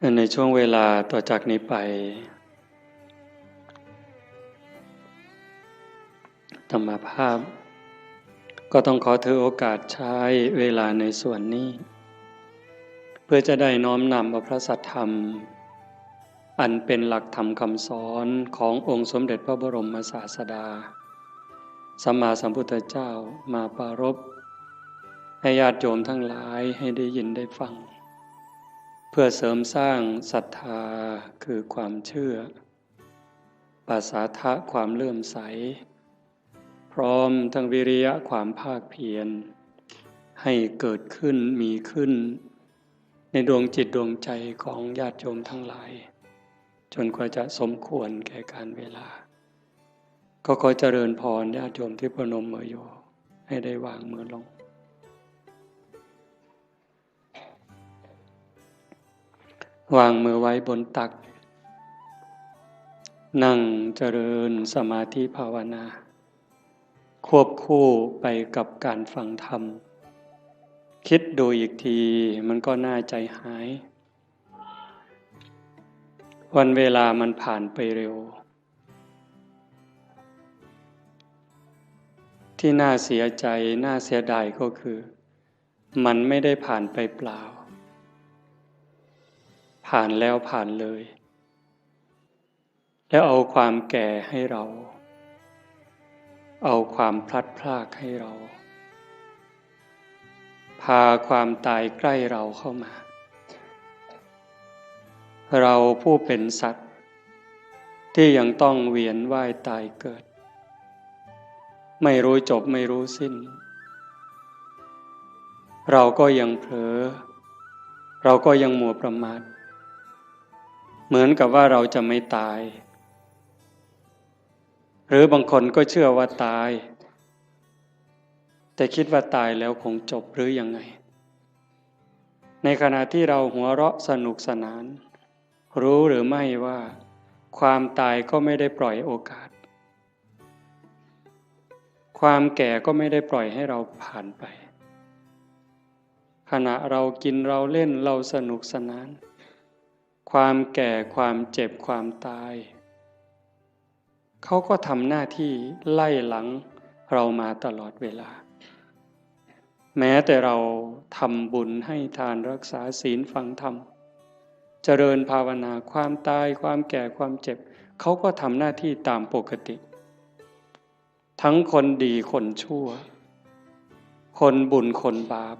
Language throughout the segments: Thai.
ในช่วงเวลาต่อจากนี้ไปธรรมภาพก็ต้องขอถือโอกาสใช้เวลาในส่วนนี้เพื่อจะได้น้อมนำเอาพระสัทธรรมอันเป็นหลักธรรมคำสอนขององค์สมเด็จพระบรมศาสดาสัมมาสัมพุทธเจ้ามาปรารภให้ญาติโยมทั้งหลายให้ได้ยินได้ฟังเพื่อเสริมสร้างศรัทธาคือความเชื่อปาสาทะความเลื่อมใสพร้อมทั้งวิริยะความภาคเพียรให้เกิดขึ้นมีขึ้นในดวงจิตดวงใจของญาติโยมทั้งหลายจนกว่าจะสมควรแก่การเวลาก็ขอเจริญพรญาติโยมที่ประนมมืออยู่ให้ได้วางมือลงวางมือไว้บนตักนั่งเจริญสมาธิภาวนาควบคู่ไปกับการฟังธรรมคิดดูอีกทีมันก็น่าใจหายวันเวลามันผ่านไปเร็วที่น่าเสียใจน่าเสียดายก็คือมันไม่ได้ผ่านไปเปล่าผ่านแล้วผ่านเลยแล้วเอาความแก่ให้เราเอาความพลัดพรากให้เราพาความตายใกล้เราเข้ามาเราผู้เป็นสัตว์ที่ยังต้องเวียนว่ายตายเกิดไม่รู้จบไม่รู้สิ้นเราก็ยังเผลอเราก็ยังมัวประมาทเหมือนกับว่าเราจะไม่ตายหรือบางคนก็เชื่อว่าตายแต่คิดว่าตายแล้วคงจบหรือยังไงในขณะที่เราหัวเราะสนุกสนานรู้หรือไม่ว่าความตายก็ไม่ได้ปล่อยโอกาสความแก่ก็ไม่ได้ปล่อยให้เราผ่านไปขณะเรากินเราเล่นเราสนุกสนานความแก่ความเจ็บความตายเขาก็ทำหน้าที่ไล่หลังเรามาตลอดเวลาแม้แต่เราทำบุญให้ทานรักษาศีลฟังธรรมเจริญภาวนาความตายความแก่ความเจ็บเขาก็ทำหน้าที่ตามปกติทั้งคนดีคนชั่วคนบุญคนบาป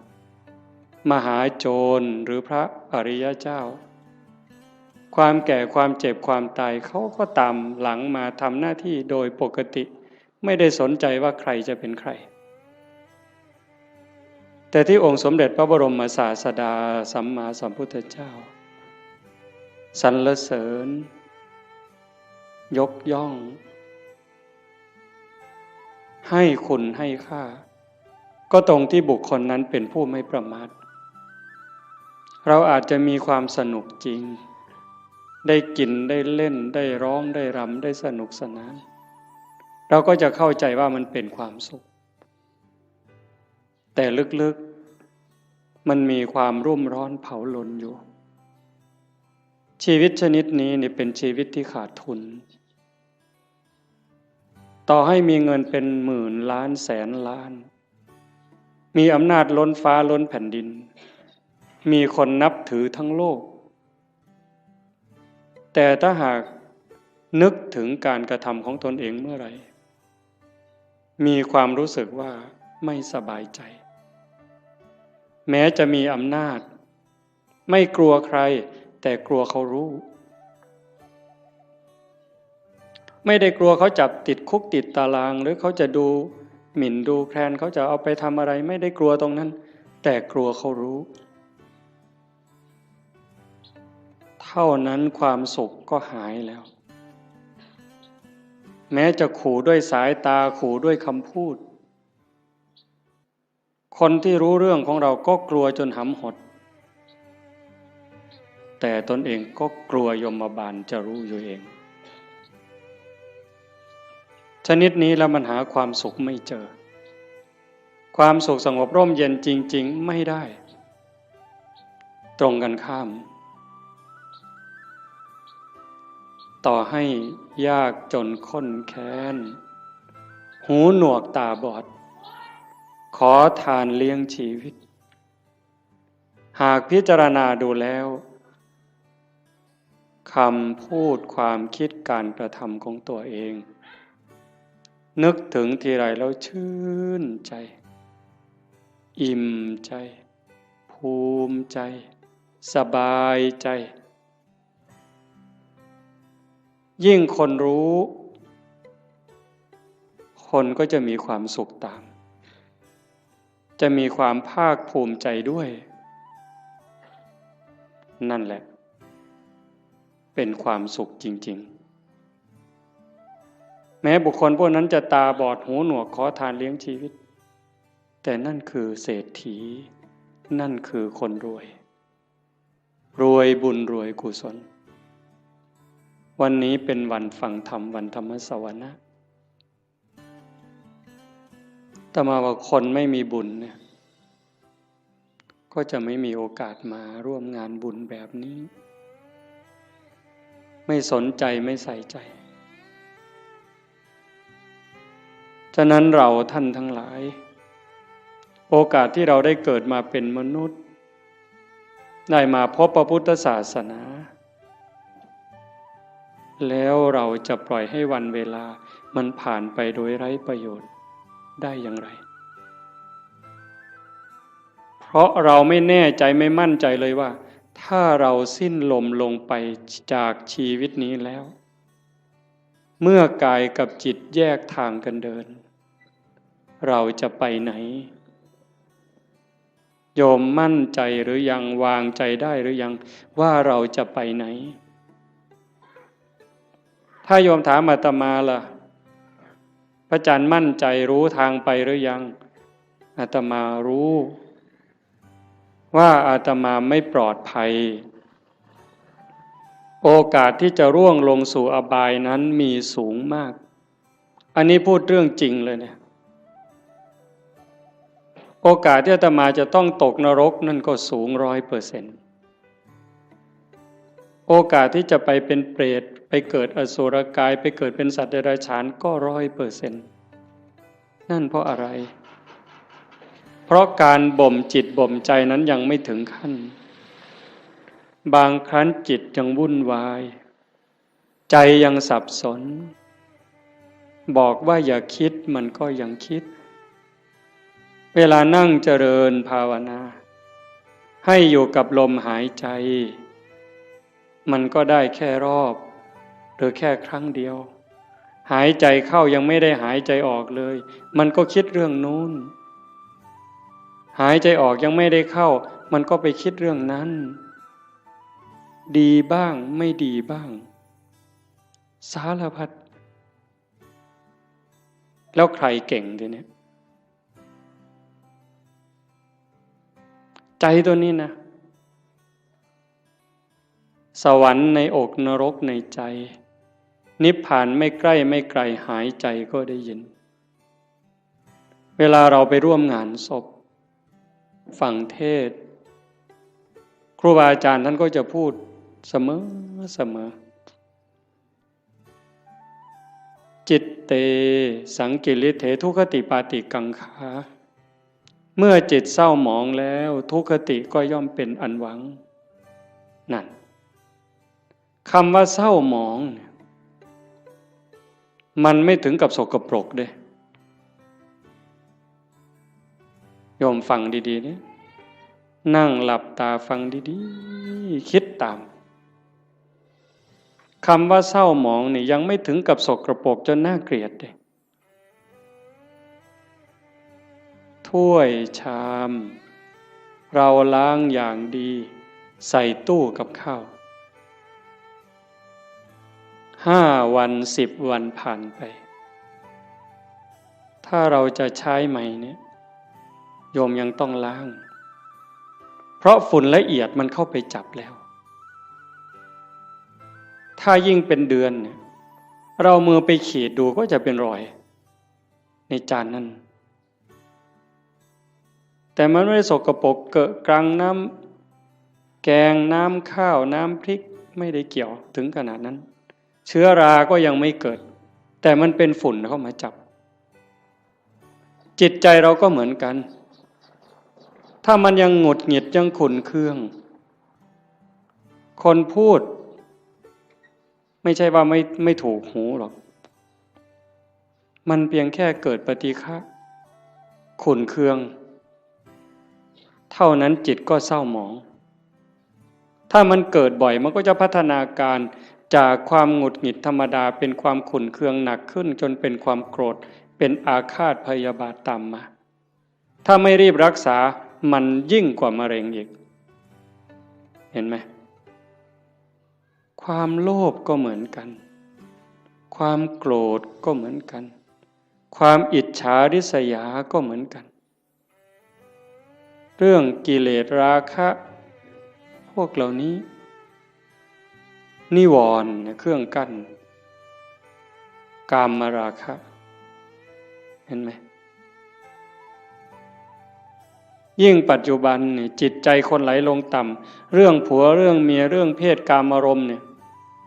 มหาโจรหรือพระอริยเจ้าความแก่ความเจ็บความตายเขาก็ตามหลังมาทำหน้าที่โดยปกติไม่ได้สนใจว่าใครจะเป็นใครแต่ที่องค์สมเด็จพระบรมศาสดาสัมมาสัมพุทธเจ้าสรรเสริญยกย่องให้คุณให้ค่าก็ตรงที่บุคคลนั้นเป็นผู้ไม่ประมาทเราอาจจะมีความสนุกจริงได้กินได้เล่นได้ร้องได้รำได้สนุกสนานเราก็จะเข้าใจว่ามันเป็นความสุขแต่ลึกๆมันมีความรุ่มร้อนเผาลนอยู่ชีวิตชนิดนี้เนี่ยเป็นชีวิตที่ขาดทุนต่อให้มีเงินเป็นหมื่นล้านแสนล้านมีอำนาจล้นฟ้าล้นแผ่นดินมีคนนับถือทั้งโลกแต่ถ้าหากนึกถึงการกระทำของตนเองเมื่อไหร่มีความรู้สึกว่าไม่สบายใจแม้จะมีอำนาจไม่กลัวใครแต่กลัวเขารู้ไม่ได้กลัวเขาจับติดคุกติดตารางหรือเขาจะดูหมิ่นดูแคลนเขาจะเอาไปทำอะไรไม่ได้กลัวตรงนั้นแต่กลัวเขารู้เท่านั้นความสุขก็หายแล้วแม้จะขู่ด้วยสายตาขู่ด้วยคำพูดคนที่รู้เรื่องของเราก็กลัวจนหำหดแต่ตนเองก็กลัวยมบาลจะรู้อยู่เองชนิดนี้แล้วมันหาความสุขไม่เจอความสุขสงบร่มเย็นจริงๆไม่ได้ตรงกันข้าม ต่อให้ยากจนข้นแค้นหูหนวกตาบอดขอทานเลี้ยงชีวิตหากพิจารณาดูแล้วคำพูดความคิดการกระทำของตัวเองนึกถึงทีไรแล้วชื่นใจอิ่มใจภูมิใจสบายใจยิ่งคนรู้คนก็จะมีความสุขตามจะมีความภาคภูมิใจด้วยนั่นแหละเป็นความสุขจริงๆแม้บุคคลพวกนั้นจะตาบอดหูหนวกขอทานเลี้ยงชีวิตแต่นั่นคือเศรษฐีนั่นคือคนรวยรวยบุญรวยกุศลวันนี้เป็นวันฟังธรรมวันธรรมสวนะแต่มาว่าคนไม่มีบุญเนี่ยก็จะไม่มีโอกาสมาร่วมงานบุญแบบนี้ไม่สนใจไม่ใส่ใจฉะนั้นเราท่านทั้งหลายโอกาสที่เราได้เกิดมาเป็นมนุษย์ได้มาพบพระพุทธศาสนาแล้วเราจะปล่อยให้วันเวลามันผ่านไปโดยไร้ประโยชน์ได้อย่างไรเพราะเราไม่แน่ใจไม่มั่นใจเลยว่าถ้าเราสิ้นลมลงไปจากชีวิตนี้แล้วเมื่อกายกับจิตแยกทางกันเดินเราจะไปไหนโยมมั่นใจหรือยังวางใจได้หรือยังว่าเราจะไปไหนถ้าโยมถามอาตมาล่ะพระอาจารย์มั่นใจรู้ทางไปหรือยังอาตมารู้ว่าอาตมาไม่ปลอดภัยโอกาสที่จะร่วงลงสู่อบายนั้นมีสูงมากอันนี้พูดเรื่องจริงเลยเนี่ยโอกาสที่อาตมาจะต้องตกนรกนั่นก็สูง100%โอกาสที่จะไปเป็นเปรตไปเกิดอสุรกายไปเกิดเป็นสัตว์เดรัจฉานก็100%นั่นเพราะอะไรเพราะการบ่มจิตบ่มใจนั้นยังไม่ถึงขั้นบางครั้งจิตยังวุ่นวายใจยังสับสนบอกว่าอย่าคิดมันก็ยังคิดเวลานั่งเจริญภาวนาให้อยู่กับลมหายใจมันก็ได้แค่รอบหรือแค่ครั้งเดียวหายใจเข้ายังไม่ได้หายใจออกเลยมันก็คิดเรื่องนู้นหายใจออกยังไม่ได้เข้ามันก็ไปคิดเรื่องนั้นดีบ้างไม่ดีบ้างสารพัดแล้วใครเก่งทีนี้ใจตัวนี้นะสวรรค์ในอกนรกในใจนิพพานไม่ใกล้ไม่ไกลหายใจก็ได้ยินเวลาเราไปร่วมงานศพฟังเทศน์ครูบาอาจารย์ท่านก็จะพูดเสมอจิตเตสังกิริเถทุคติปาติกังขาเมื่อจิตเศร้าหมองแล้วทุกขติก็ย่อมเป็นอันหวังนั่นคำว่าเศร้าหมองมันไม่ถึงกับสกปรกเด้โยมฟังดีๆนี่นั่งหลับตาฟังดีๆคิดตามคำว่าเศร้าหมองนี่ยังไม่ถึงกับสกปรกจนน่าเกลียดเด้ถ้วยชามเราล้างอย่างดีใส่ตู้กับข้าว5 วัน10 วันผ่านไปถ้าเราจะใช้ใหม่เนี่ยโยมยังต้องล้างเพราะฝุ่นละเอียดมันเข้าไปจับแล้วถ้ายิ่งเป็นเดือนเนี่ยเรามือไปขีดดูก็จะเป็นรอยในจานนั้นแต่มันไม่ได้สกปรกเกอะกรังน้ำแกงน้ำข้าวน้ำพริกไม่ได้เกี่ยวถึงขนาดนั้น เชื้อราก็ยังไม่เกิดแต่มันเป็นฝุ่นเข้ามาจับจิตใจเราก็เหมือนกันถ้ามันยังหงุดหงิดยังขุ่นเคืองคนพูดไม่ใช่ว่าไม่ถูกหูหรอกมันเพียงแค่เกิดปฏิฆะขุ่นเคืองเท่านั้นจิตก็เศร้าหมองถ้ามันเกิดบ่อยมันก็จะพัฒนาการจากความหงุดหงิดธรรมดาเป็นความขุ่นเคืองหนักขึ้นจนเป็นความโกรธเป็นอาฆาตพยาบาทตามมาถ้าไม่รีบรักษามันยิ่งกว่ามะเร็งอีกเห็นไหมความโลภก็เหมือนกันความโกรธก็เหมือนกันความอิจฉาริษยาก็เหมือนกันเรื่องกิเลสราคะพวกเหล่านี้นิวรณ์เครื่องกั้นกามราคะเห็นไหมยิ่งปัจจุบันเนี่ยจิตใจคนไหลลงต่ำเรื่องผัวเรื่องเมียเรื่องเพศกามารมณ์เนี่ย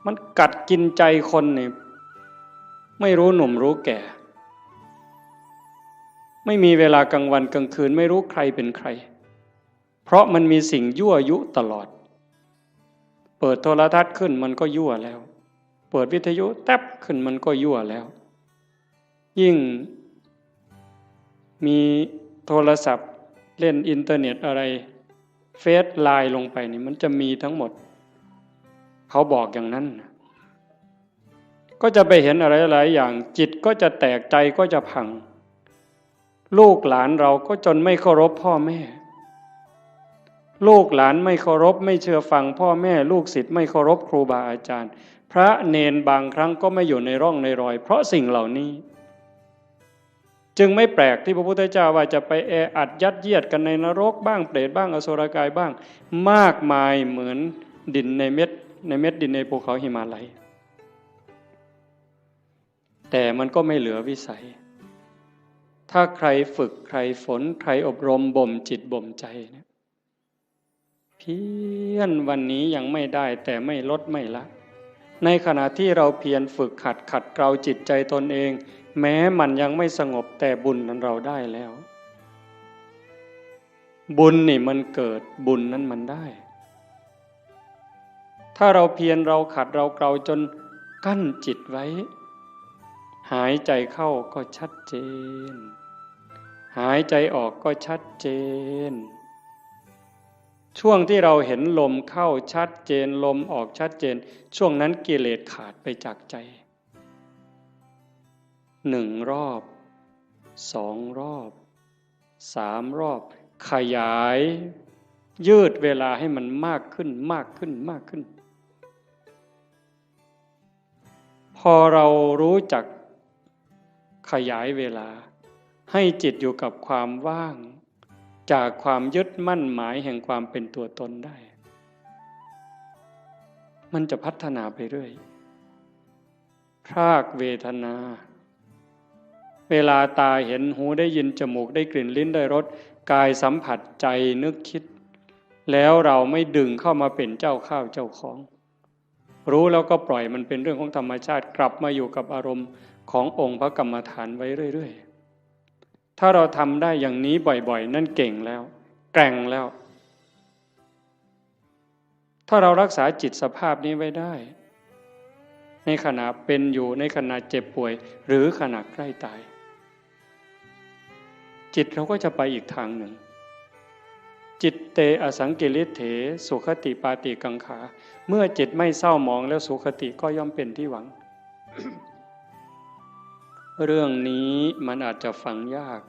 มันกัดกินใจคนเนี่ยไม่รู้หนุ่มรู้แก่ไม่มีเวลากลางวันกลางคืนไม่รู้ใครเป็นใครเพราะมันมีสิ่งยั่วยุตลอดเปิดโทรทัศน์ขึ้นมันก็ยั่วแล้วเปิดวิทยุแทบขึ้นมันก็ยั่วแล้วยิ่งมีโทรศัพท์เล่นอินเทอร์เน็ตอะไรเฟซไลน์ลงไปนี่มันจะมีทั้งหมดเขาบอกอย่างนั้นก็จะไปเห็นอะไรหลายอย่างจิตก็จะแตกใจก็จะพังลูกหลานเราก็จนไม่เคารพพ่อแม่ลูกหลานไม่เคารพไม่เชื่อฟังพ่อแม่ลูกศิษย์ไม่เคารพครูบาอาจารย์พระเนนบางครั้งก็ไม่อยู่ในร่องในรอยเพราะสิ่งเหล่านี้จึงไม่แปลกที่พระพุทธเจ้าว่าจะไปแออัดยัดเยียดกันในนรกบ้างเปรตบ้างอสุรกายบ้างมากมายเหมือนดินในเม็ดดินในภูเขาหิมาลัยแต่มันก็ไม่เหลือวิสัยถ้าใครฝึกใครฝนใครอบรมบ่มจิตบ่มใจเนี่ยเพียรวันนี้ยังไม่ได้แต่ไม่ลดไม่ละในขณะที่เราเพียรฝึกขัดเกลาจิตใจตนเองแม้มันยังไม่สงบแต่บุญนั้นเราได้แล้วบุญนี่มันเกิดบุญนั้นมันได้ถ้าเราเพียรเราขัดเราเกลาจนกั้นจิตไว้หายใจเข้าก็ชัดเจนหายใจออกก็ชัดเจนช่วงที่เราเห็นลมเข้าชัดเจนลมออกชัดเจนช่วงนั้นกิเลสขาดไปจากใจ1 รอบ2 รอบ3 รอบขยายยืดเวลาให้มันมากขึ้นมากขึ้นมากขึ้นพอเรารู้จักขยายเวลาให้จิตอยู่กับความว่างจากความยึดมั่นหมายแห่งความเป็นตัวตนได้มันจะพัฒนาไปเรื่อยพรากเวทนาเวลาตาเห็นหูได้ยินจมูกได้กลิ่นลิ้นได้รสกายสัมผัสใจนึกคิดแล้วเราไม่ดึงเข้ามาเป็นเจ้าข้าวเจ้าของรู้แล้วก็ปล่อยมันเป็นเรื่องของธรรมชาติกลับมาอยู่กับอารมณ์ขององค์พระกรรมฐานไว้เรื่อยๆถ้าเราทำได้อย่างนี้บ่อยๆนั่นเก่งแล้วแกร่งแล้วถ้าเรารักษาจิตสภาพนี้ไว้ได้ในขณะเป็นอยู่ในขณะเจ็บป่วยหรือขณะใกล้ตายจิตเราก็จะไปอีกทางหนึ่งจิตเตอสังกิริเถสุขติปาติกังขาเมื่อจิตไม่เศร้าหมองแล้วสุขติก็ย่อมเป็นที่หวัง เรื่องนี้มันอาจจะฟังยาก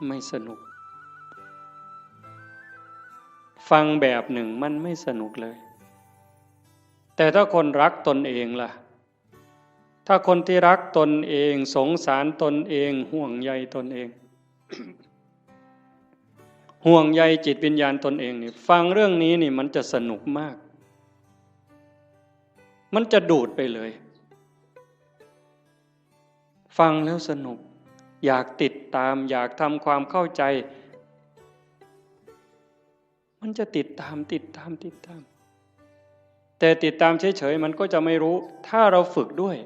ไม่สนุกฟังแบบหนึ่งมันไม่สนุกเลยแต่ถ้าคนรักตนเองล่ะถ้าคนที่รักตนเองสงสารตนเองห่วงใยตนเอง ห่วงใยจิตวิญญาณตนเองนี่ฟังเรื่องนี้นี่มันจะสนุกมากมันจะดูดไปเลยฟังแล้วสนุกอยากติดตามอยากทำความเข้าใจมันจะติดตาม แต่ติดตามเฉยๆมันก็จะไม่รู้ถ้าเราฝึกด้วย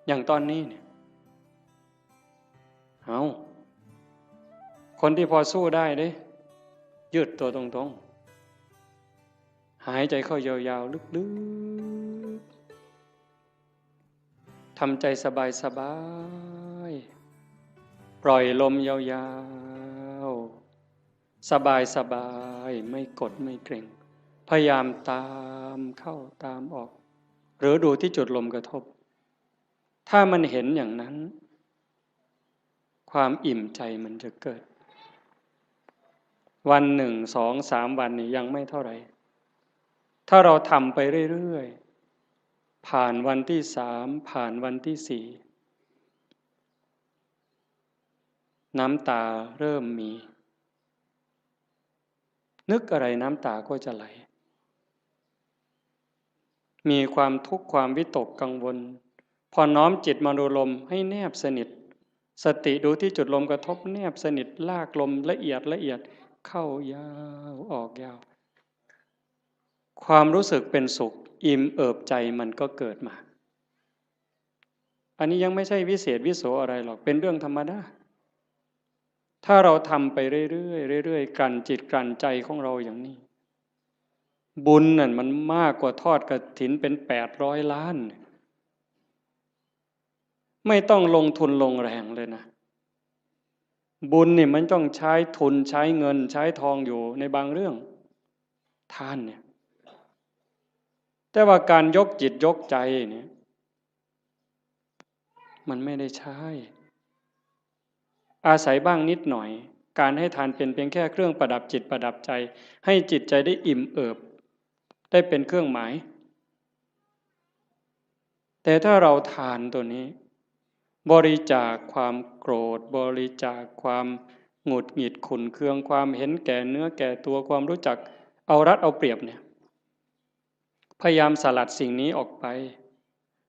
อย่างตอนนี้เนี่ยเอาคนที่พอสู้ได้เด้ยืดตัวตรงๆหายใจเข้ายาวๆลึกๆทำใจสบายๆปล่อยลมยาวๆสบายๆไม่กดไม่เกร็งพยายามตามเข้าตามออกหรือดูที่จุดลมกระทบถ้ามันเห็นอย่างนั้นความอิ่มใจมันจะเกิดวันหนึ่งสองสามวันนี้ยังไม่เท่าไหร่ถ้าเราทำไปเรื่อยๆผ่านวันที่สามผ่านวันที่สี่น้ำตาเริ่มมีนึกอะไรน้ำตาก็จะไหลมีความทุกข์ความวิตกกังวลพอน้อมจิตมาดูลมให้แนบสนิทสติดูที่จุดลมกระทบแนบสนิทลากลมละเอียดเข้ายาวออกยาวความรู้สึกเป็นสุขอิ่มเอิบใจมันก็เกิดมาอันนี้ยังไม่ใช่วิเศษวิโสอะไรหรอกเป็นเรื่องธรรมดาถ้าเราทำไปเรื่อยๆกลั่นจิตกลั่นใจของเราอย่างนี้บุญนั่นมันมากกว่าทอดกฐินเป็น800 ล้านไม่ต้องลงทุนลงแรงเลยนะบุญนี่มันต้องใช้ทุนใช้เงินใช้ทองอยู่ในบางเรื่องทานเนี่ยแต่ว่าการยกจิตยกใจเนี่ยมันไม่ได้ใช้อาศัยบ้างนิดหน่อยการให้ทานเป็นเพียงแค่เครื่องประดับจิตประดับใจให้จิตใจได้อิ่มเอิบได้เป็นเครื่องหมายแต่ถ้าเราทานตัวนี้บริจาคความโกรธบริจาคความหงุดหงิดขุ่นเคืองความเห็นแก่เนื้อแก่ตัวความรู้จักเอารัดเอาเปรียบเนี่ยพยายามสลัดสิ่งนี้ออกไป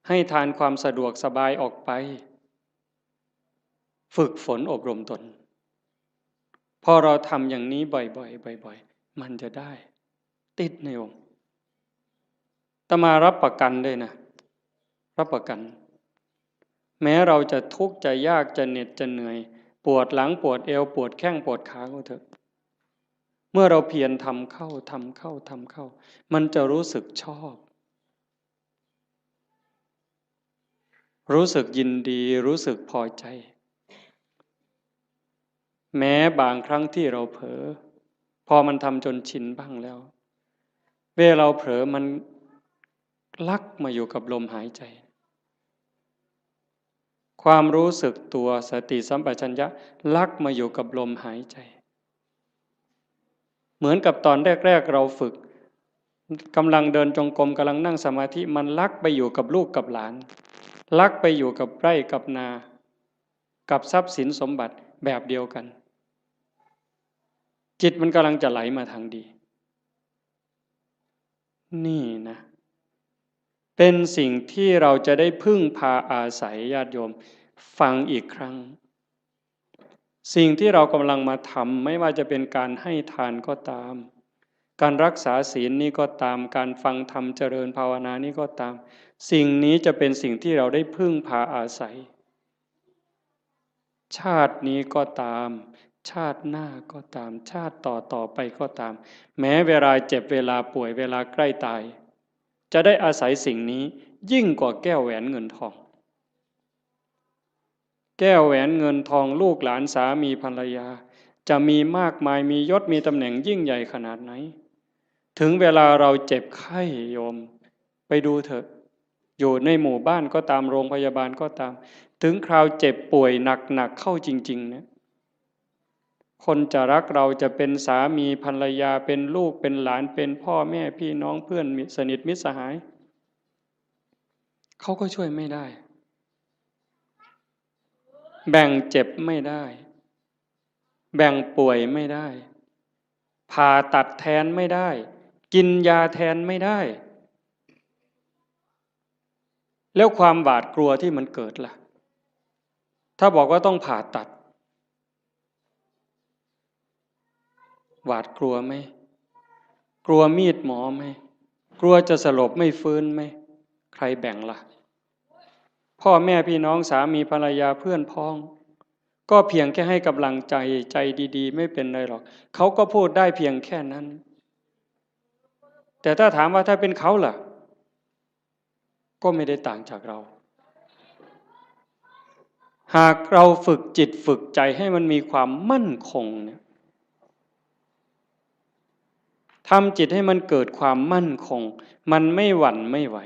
ให้ทานความสะดวกสบายออกไปฝึกฝนอบรมตนพอเราทำอย่างนี้บ่อยๆมันจะได้ติดในองค์อาตมารับประกันเลยนะรับประกันแม้เราจะทุกข์จะยากจะเหน็ดจะเหนื่อยปวดหลังปวดเอวปวดแข้งปวดขาก็เถอะเมื่อเราเพียรทำเข้ามันจะรู้สึกชอบรู้สึกยินดีรู้สึกพอใจแม้บางครั้งที่เราเผลอพอมันทำจนชินบ้างแล้วเวลาเราเผลอมันลักมาอยู่กับลมหายใจความรู้สึกตัวสติสัมปชัญญะลักมาอยู่กับลมหายใจเหมือนกับตอนแรกๆเราฝึกกำลังเดินจงกรมกำลังนั่งสมาธิมันลักไปอยู่กับลูกกับหลานลักไปอยู่กับไร่กับนากับทรัพย์สินสมบัติแบบเดียวกันจิตมันกำลังจะไหลมาทางดีนี่นะเป็นสิ่งที่เราจะได้พึ่งพาอาศัยญาติโยมฟังอีกครั้งสิ่งที่เรากำลังมาทำไม่ว่าจะเป็นการให้ทานก็ตามการรักษาศีลนี่ก็ตามการฟังธรรมเจริญภาวนานี่ก็ตามสิ่งนี้จะเป็นสิ่งที่เราได้พึ่งพาอาศัยชาตินี้ก็ตามชาติหน้าก็ตามชาติต่อไปก็ตามแม้เวลาเจ็บเวลาป่วยเวลาใกล้ตายจะได้อาศัยสิ่งนี้ยิ่งกว่าแก้วแหวนเงินทองแก้วแหวนเงินทองลูกหลานสามีภรรยาจะมีมากมายมียศมีตำแหน่งยิ่งใหญ่ขนาดไหนถึงเวลาเราเจ็บไข้โยมไปดูเถอะอยู่ในหมู่บ้านก็ตามโรงพยาบาลก็ตามถึงคราวเจ็บป่วยหนักเข้าจริงๆเนี่ยคนจะรักเราจะเป็นสามีภรรยาเป็นลูกเป็นหลานเป็นพ่อแม่พี่น้องเพื่อนสนิทมิตรสหายเขาก็ช่วยไม่ได้แบ่งเจ็บไม่ได้แบ่งป่วยไม่ได้ผ่าตัดแทนไม่ได้กินยาแทนไม่ได้แล้วความหวาดกลัวที่มันเกิดล่ะถ้าบอกว่าต้องผ่าตัดหวาดกลัวไหมกลัวมีดหมอไหม กลัวจะสลบไม่ฟื้นไหมใครแบ่งล่ะพ่อแม่พี่น้องสามีภรรยาเพื่อนพ้องก็เพียงแค่ให้กำลังใจใจดีๆไม่เป็นไรหรอกเขาก็พูดได้เพียงแค่นั้นแต่ถ้าถามว่าถ้าเป็นเขาล่ะก็ไม่ได้ต่างจากเราหากเราฝึกจิตฝึกใจให้มันมีความมั่นคงเนี่ยทำจิตให้มันเกิดความมั่นคงมันไม่หวั่นไม่ไหว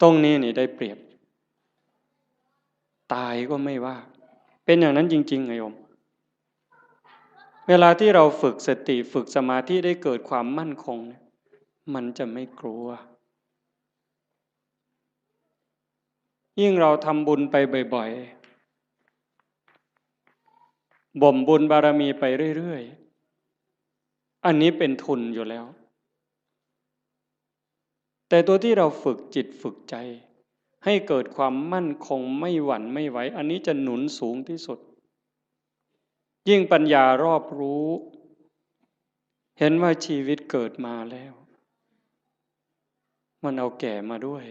ตรงนี้นี่ได้เปรียบตายก็ไม่ว่าเป็นอย่างนั้นจริงๆไงโยมเวลาที่เราฝึกสติฝึกสมาธิได้เกิดความมั่นคงมันจะไม่กลัวยิ่งเราทำบุญไปบ่อยๆบ่มบุญบารมีไปเรื่อยๆอันนี้เป็นทุนอยู่แล้วแต่ตัวที่เราฝึกจิตฝึกใจให้เกิดความมั่นคงไม่หวั่นไม่ไหวอันนี้จะหนุนสูงที่สุดยิ่งปัญญารอบรู้เห็นว่าชีวิตเกิดมาแล้วมันเอาแก่มาด้วย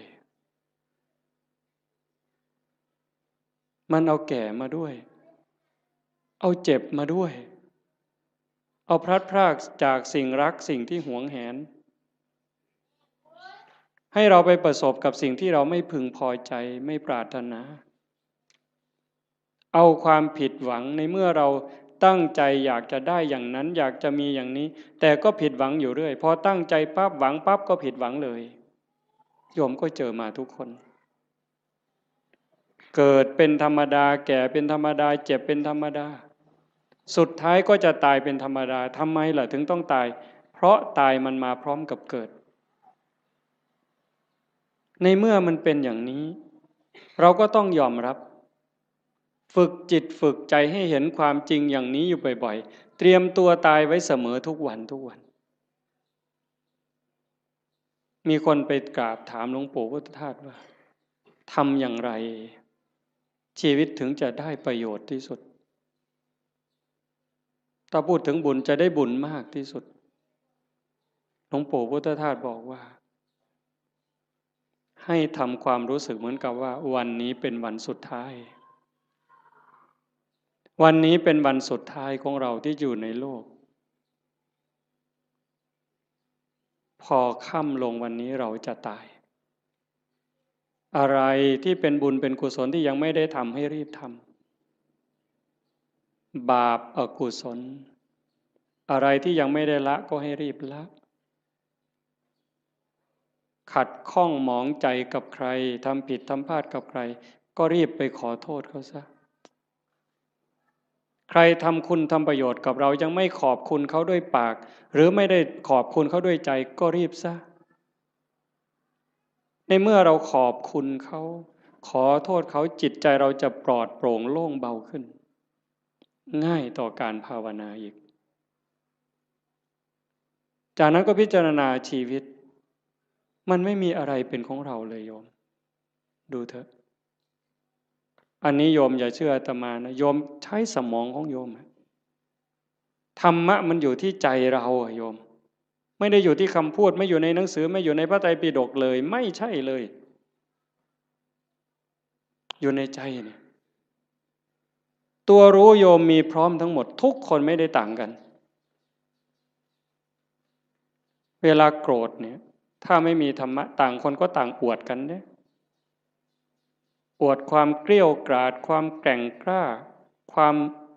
มันเอาแก่มาด้วยเอาเจ็บมาด้วยเอาพลัดพรากจากสิ่งรักสิ่งที่หวงแหนให้เราไปประสบกับสิ่งที่เราไม่พึงพอใจไม่ปรารถนาเอาความผิดหวังในเมื่อเราตั้งใจอยากจะได้อย่างนั้นอยากจะมีอย่างนี้แต่ก็ผิดหวังอยู่เรื่อยพอตั้งใจปั๊บหวังปั๊บก็ผิดหวังเลยโยมก็เจอมาทุกคนเกิดเป็นธรรมดาแก่เป็นธรรมดาเจ็บเป็นธรรมดาสุดท้ายก็จะตายเป็นธรรมดาทำไมล่ะถึงต้องตายเพราะตายมันมาพร้อมกับเกิดในเมื่อมันเป็นอย่างนี้เราก็ต้องยอมรับฝึกจิตฝึกใจให้เห็นความจริงอย่างนี้อยู่บ่อยๆเตรียมตัวตายไว้เสมอทุกวันทุกวันมีคนไปกราบถามหลวงปู่พุทธทาสว่าทำอย่างไรชีวิตถึงจะได้ประโยชน์ที่สุดถ้าพูดถึงบุญจะได้บุญมากที่สุดหลวงปู่พุทธทาสบอกว่าให้ทำความรู้สึกเหมือนกับว่าวันนี้เป็นวันสุดท้ายวันนี้เป็นวันสุดท้ายของเราที่อยู่ในโลกพอค่ำลงวันนี้เราจะตายอะไรที่เป็นบุญเป็นกุศลที่ยังไม่ได้ทำให้รีบทำบาปอกุศลอะไรที่ยังไม่ได้ละก็ให้รีบละขัดข้องหมองใจกับใครทำผิดทำพลาดกับใครก็รีบไปขอโทษเขาซะใครทำคุณทำประโยชน์กับเรายังไม่ขอบคุณเขาด้วยปากหรือไม่ได้ขอบคุณเขาด้วยใจก็รีบซะในเมื่อเราขอบคุณเขาขอโทษเขาจิตใจเราจะปลอดโปร่งโล่งเบาขึ้นง่ายต่อการภาวนาอีกจากนั้นก็พิจารณาชีวิตมันไม่มีอะไรเป็นของเราเลยโยมดูเถอะอันนี้โยมอย่าเชื่ออาตมานะโยมใช้สมองของโยมธรรมะมันอยู่ที่ใจเราโยมไม่ได้อยู่ที่คำพูดไม่อยู่ในหนังสือไม่อยู่ในพระไตรปิฎกเลยไม่ใช่เลยอยู่ในใจเนี่ยตัวรู้โยมมีพร้อมทั้งหมดทุกคนไม่ได้ต่างกันเวลาโกรธเนี่ยถ้าไม่มีธรรมะต่างคนก็ต่างอวดกันเนี่ยอวดความเกรี้ยวกราดความแกร่งกล้าความ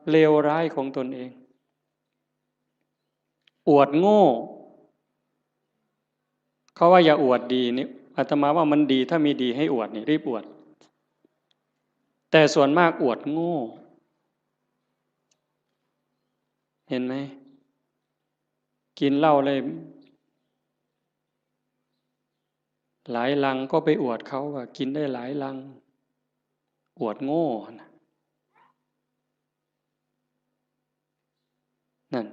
เลวร้ายของตนเองอวดโง่เขาว่าอย่าอวดดีนี่อาตมาว่ามันดีถ้ามีดีให้อวดนี่รีบอวดแต่ส่วนมากอวดโง่เห็นไหมกินเหล้าเลยหลายลังก็ไปอวดเขาว่ากินได้หลายลังอวดโง่นั่น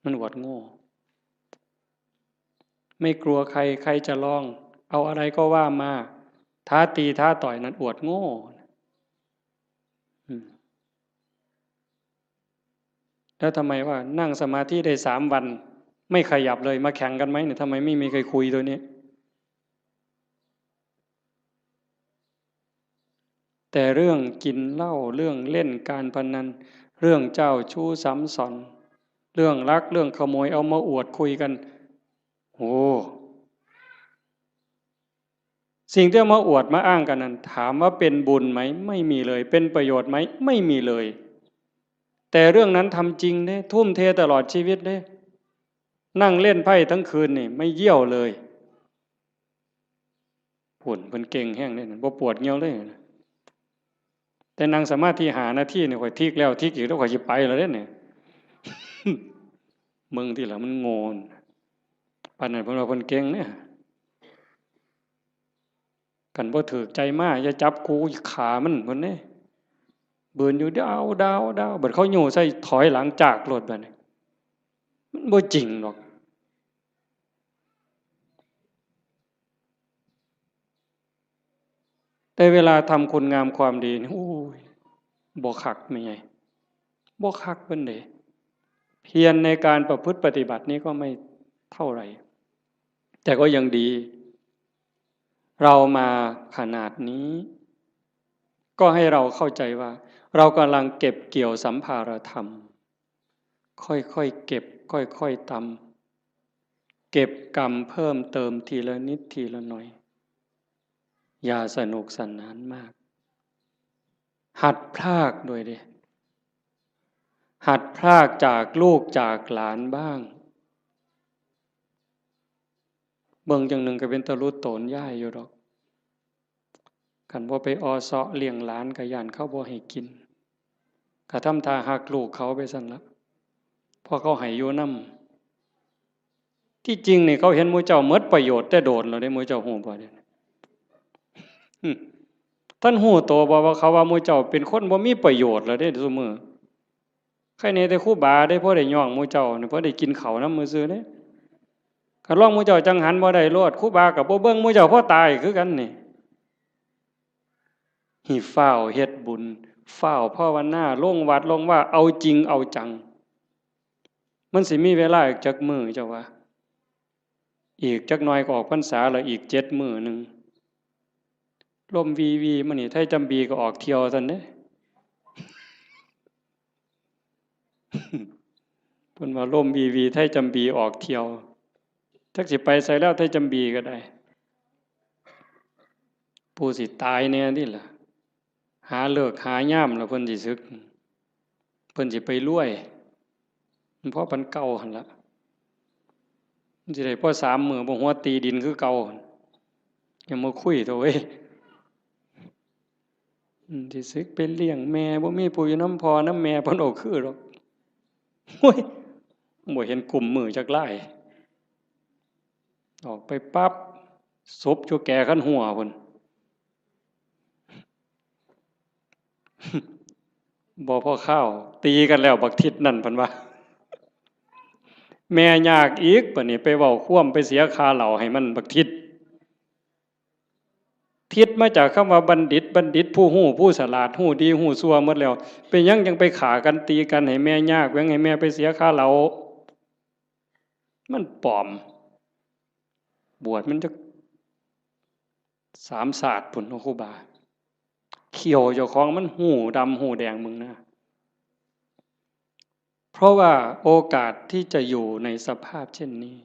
มันอวดโง่ไม่กลัวใครใครจะลองเอาอะไรก็ว่ามาท้าตีท้าต่อยนั้นอวดโง่แล้วทำไมว่านั่งสมาธิได้3 วัน ไม่ขยับเลยมาแข่งกันไหมเนี่ยทำไมไม่มีใครคุยตัวนี้แต่เรื่องกินเหล้าเรื่องเล่นการพนันเรื่องเจ้าชู้ซ้ำซ้อนเรื่องลักเรื่องขโมยเอามาอวดคุยกันโอ้สิ่งที่เอามาอวดมาอ้างกันนั้นถามว่าเป็นบุญไหมไม่มีเลยเป็นประโยชน์ไหมไม่มีเลยแต่เรื่องนั้นทำจริงเด้ทุ่มเทตลอดชีวิตเด้นั่งเล่นไพ่ทั้งคืนนี่ไม่เยี่ยวเลยหุ่นมันเก่งแห้งเลยบ่ปวดเงี้ยวเลยแต่นั่งสมาธิหาหน้าที่เนี่ยข่อยทิกแล้วทิกอีกแล้วข่อยจะไปแล้วเนี่ยมึงที่หลังมันโงนปานนั้นเพิ่นว่าเพิ่นเก่งเนี่ยกันบ่ถูกใจมากอย่าจับกูขามันเพิ่นเด้เบิ่นอยู่ดาวบัดเขาโยใส่ถอยหลังจากรถบัดนี้มันบ่จริงหรอกแต่เวลาทำคุณงามความดีนี่โอ้ยบ่คักไม่ใหญ่บ่คักเพิ่นเด้เพียรในการประพฤติปฏิบัตินี้ก็ไม่เท่าไหร่แต่ก็ยังดีเรามาขนาดนี้ก็ให้เราเข้าใจว่าเรากำลังเก็บเกี่ยวสัมภารธรรมค่อยๆเก็บค่อยๆตำเก็บกรรมเพิ่มเติมทีละนิดทีละหน่อยอย่าสนุกสนานมากหัดพรากด้วยดิหัดพรากจากลูกจากหลานบ้างเบิ่งจังหนึ่งก็เป็นตะลุโตนย่ายอยู่ดอกกันว่าไปอเสาะเลี้ยงหลานกะยานเขาบ่ให้กินกะทำท่าหักลูกเขาไปสั่นละพอเขาให้อยู่นำที่จริงนี่เขาเห็นหมู่เจ้าหมดประโยชน์แต่โดนแล้วได้หมู่เจ้าฮู้บ่เด้ท่านฮู้โตบ่ว่าเขาว่าหมู่เจ้าเป็นคนบ่มีประโยชน์แล้วเด้ซุมื้อใครแน่แต่ครูบาได้พอได้ย่องหมู่เจ้านี่พอได้กินข้าวนำมื้อซื่อเด้คันลองหมู่เจ้าจังหันบ่ได้โลดครูบาก็บ่เบิ่งหมู่เจ้าพอตายคือกันนี่หิฟ้าวเฮ็ดบุญฟ้าวภาวนาลงวัดลงว่าเอาจริงเอาจังมันสิมีเวลาอีกจักมื้อเจ้าว่าอีกจักหน่อยก็ออกพรรษาแล้วอีก7มื้อนึงลมวีมันนี่ไทจำบีก็ออกเที่ยวซั่นเด้เพิ่นว่าลมวีไทจำบีออกเที่ยวจักสิไปไสแล้วไทจำบีก็ได้ผู้สิตายแน่นี่ล่ะหาเลิกหายามแล้วเพิ่นสิสึกเพิ่นสิไปรวยเพราะปันเก่าหั่นล่ะมันสิได้พอ3มื้อบ่หัวตีดินคือเก่ายังมาคุยโตเว้ยสิสึกเป็นเลี้ยงแม่บ่มีผู้อยู่นำพ่อนำแม่เพิ่นเอาคือดอกโอ้ยบ่เห็นกลุ่มมือจักหลายออกไปปั๊บศพอยู่แก่คันหัวพุ่นบ่พอข้าวตีกันแล้วบักทิศนั่นเพิ่นว่าแม่ยากอีกบัดนี้ไปเว้าคว่ำไปเสียค่าเหล้าให้มันบักทิศทิศมาจากคำว่าบัณฑิตผู้ฮู้ผู้ฉลาดฮู้ดีฮู้ชั่วหมดแล้วเป็นยังไปฆ่ากันตีกันให้แม่ยากแว้งให้แม่ไปเสียค่าเหล้ามันปลอมบวชมันจะ3ศาสตร์พุ่นครูบาเขียวเจ้าของมันหูดำหูแดงมึงนะเพราะว่าโอกาสที่จะอยู่ในสภาพเช่นนี้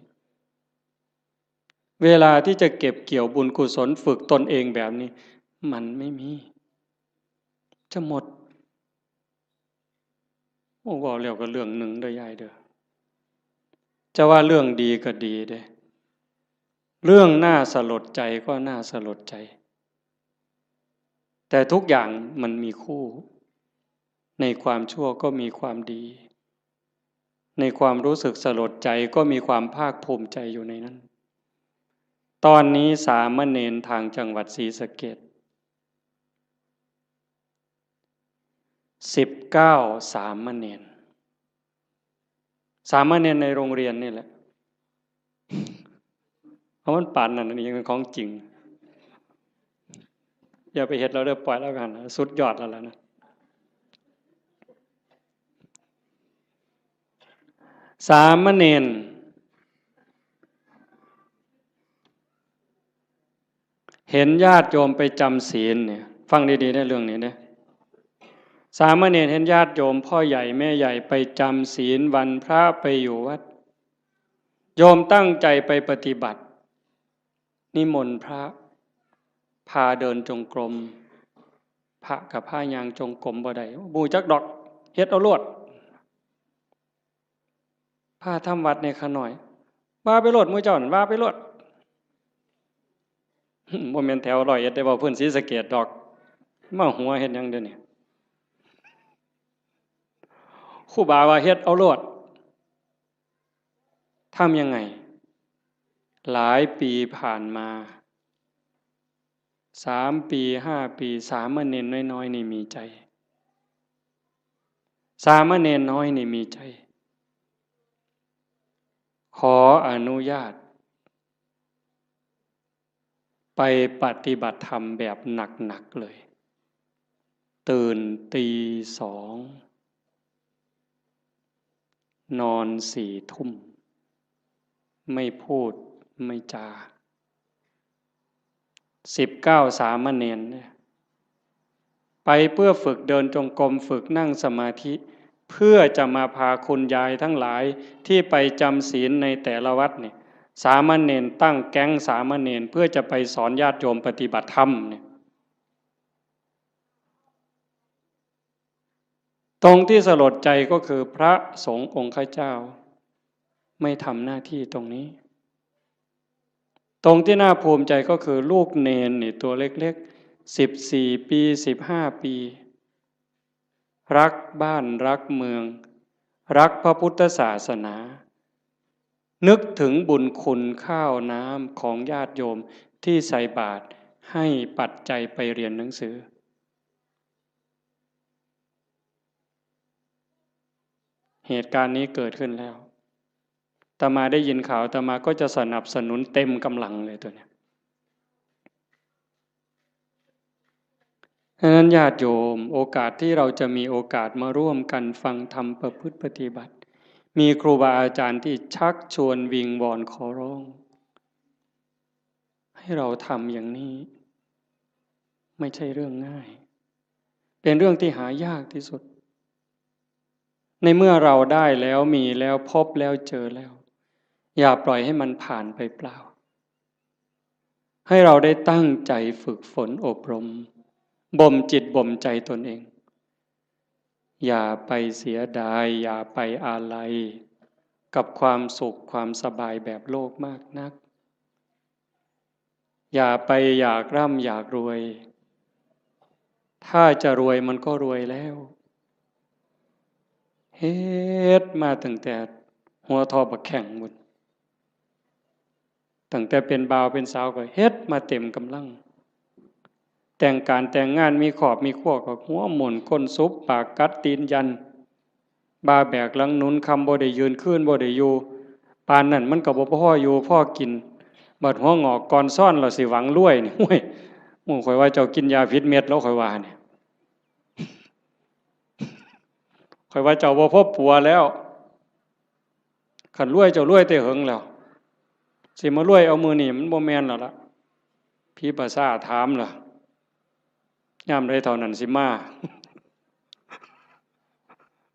เวลาที่จะเก็บเกี่ยวบุญกุศลฝึกตนเองแบบนี้มันไม่มีจะหมดโอ้บอกแล้วก็เรื่องหนึ่งเด้อยายเด้อจะว่าเรื่องดีก็ดีเด้เรื่องน่าสลดใจก็น่าสลดใจแต่ทุกอย่างมันมีคู่ในความชั่วก็มีความดีในความรู้สึกสลดใจก็มีความภาคภูมิใจอยู่ในนั้นตอนนี้สามเณรทางจังหวัดศรีสะเกษ19สามเณรในโรงเรียนนี่แหละเพราะมันป่านนั่นนี่ยังเป็นของจริงอย่าไปเห็นเราเด้อปล่อยแล้วกันสุดยอดแล้วนะสามเณร เห็นญาติโยมไปจำศีลเนี่ยฟังดีๆได้เรื่องนี้นะสามเณรเห็นญาติโยมพ่อใหญ่แม่ใหญ่ไปจำศีลวันพระไปอยู่วัดโยมตั้งใจไปปฏิบัตินิมนต์พระพาเดินจงกรมพระกับผ้ายางจงกรมบ่ได้บูจักดอกเฮ็ดเอาโลดพาทำวัดในขน่อยว่าไปโลดมื้อเจ้านั่นว่าไปโลดบ่แม่นแถวร้อยเอ็ดได้บ่เพิ่นศรีสะเกษดอกมาหัวเฮ็ดหยังเดี๋ยวนี้ครูบาว่าเฮ็ดเอาโลดทำยังไงหลายปีผ่านมา3 ปี5 ปีสามเณรน้อยๆนี่มีใจสามเณรน้อยนี่มีใจขออนุญาตไปปฏิบัติธรรมแบบหนักๆเลยตื่นตี 2นอน4 ทุ่มไม่พูดไม่จา19สามเณรเนี่ยไปเพื่อฝึกเดินจงกรมฝึกนั่งสมาธิเพื่อจะมาพาคุณยายทั้งหลายที่ไปจำศีลในแต่ละวัดเนี่ยสามเณรตั้งแก๊งสามเณรเพื่อจะไปสอนญาติโยมปฏิบัติธรรมเนี่ยตรงที่สลดใจก็คือพระสงฆ์องค์ข้าเจ้าไม่ทำหน้าที่ตรงนี้ตรงที่น่าภูมิใจก็คือลูกเนนนี่ตัวเล็กๆ14 ปี15 ปีรักบ้านรักเมืองรักพระพุทธศาสนานึกถึงบุญคุณข้าวน้ำของญาติโยมที่ใส่บาตรให้ปัจจัยไปเรียนหนังสือเหตุการณ์นี้เกิดขึ้นแล้วอาตมาได้ยินข่าวอาตมาก็จะสนับสนุนเต็มกำลังเลยตัวเนี้ยฉะนั้นญาติโยมโอกาสที่เราจะมีโอกาสมาร่วมกันฟังธรรมประพฤติปฏิบัติมีครูบาอาจารย์ที่ชักชวนวิงวอนขอร้องให้เราทำอย่างนี้ไม่ใช่เรื่องง่ายเป็นเรื่องที่หายากที่สุดในเมื่อเราได้แล้วมีแล้วพบแล้วเจอแล้วอย่าปล่อยให้มันผ่านไปเปล่าให้เราได้ตั้งใจฝึกฝนอบรมบ่มจิตบ่มใจตนเองอย่าไปเสียดายอย่าไปอาลัยกับความสุขความสบายแบบโลกมากนักอย่าไปอยากร่ำอยากรวยถ้าจะรวยมันก็รวยแล้วเฮ็ดมาตั้งแต่หัวทอบักแข่งหมดตั้งแต่เป็นบ่าวเป็นสาวก็เฮ็ดมาเต็มกำลังแต่งการแต่งงานมีขอบมีขั้วก็หัวหมุนก้นซุบปากกัดตีนยันบาแบกหลังหนุนคำบ่ได้ยืนขึ้นบ่ได้อยู่ปานนั่นมันก็บ่พออยู่พอกินบัดหัวงอกก่อนซ่อนเราสิหวังรวยนี่โอ้ยหมู่ข่อยว่าเจ้ากินยาพิษเม็ดแล้วข่อยว่าเนี่ยข่อยว่าเจ้าบ่พบปัวแล้วคันรวยเจ้ารวยแต่เหิงแล้วสิมารวยเอามือนี่มันบ่แม่นแล้วล่ะพี่ภาษาถามล่ะยามใดเท่านั้นสิมา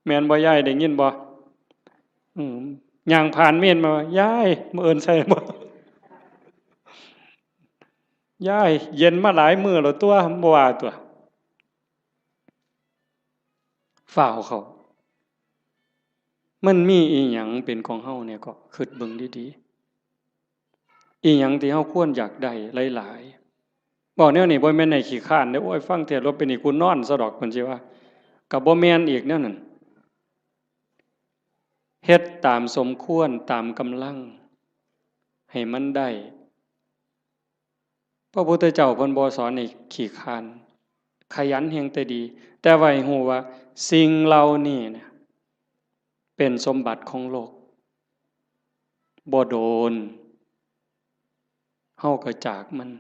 แม่นบ่ยายได้ยินบ่ย่างผ่านเม่นมายายมื้อเอิ้นใส่บ่ยายเย็นมาหลายมื้อแล้วตัวบ่ว่าตัวฝ้าวเขามันมีอีหยังเป็นของเฮาเนี่ยก็คิดเบิ่งดีๆอีหยังที่เฮาควรอยากได้หลายๆบอกแนวนี้บ่แม่นให้ขี้คร้านเด้อโอ้ยฟังเทศน์แล้วเป็นนี่กูนอนซะดอกเพิ่นสิว่าก็บ่แม่นอีกแนวนั้นเฮ็ดตามสมควรตามกำลังให้มันได้พระพุทธเจ้าเพิ่นบ่สอนให้ขี้คร้านขยันแฮงแต่ดีแต่ว่าให้ฮู้ว่าสิ่งเหล่านี้เนี่ยเป็นสมบัติของโลกบ่โดนเฮาก็จากมัน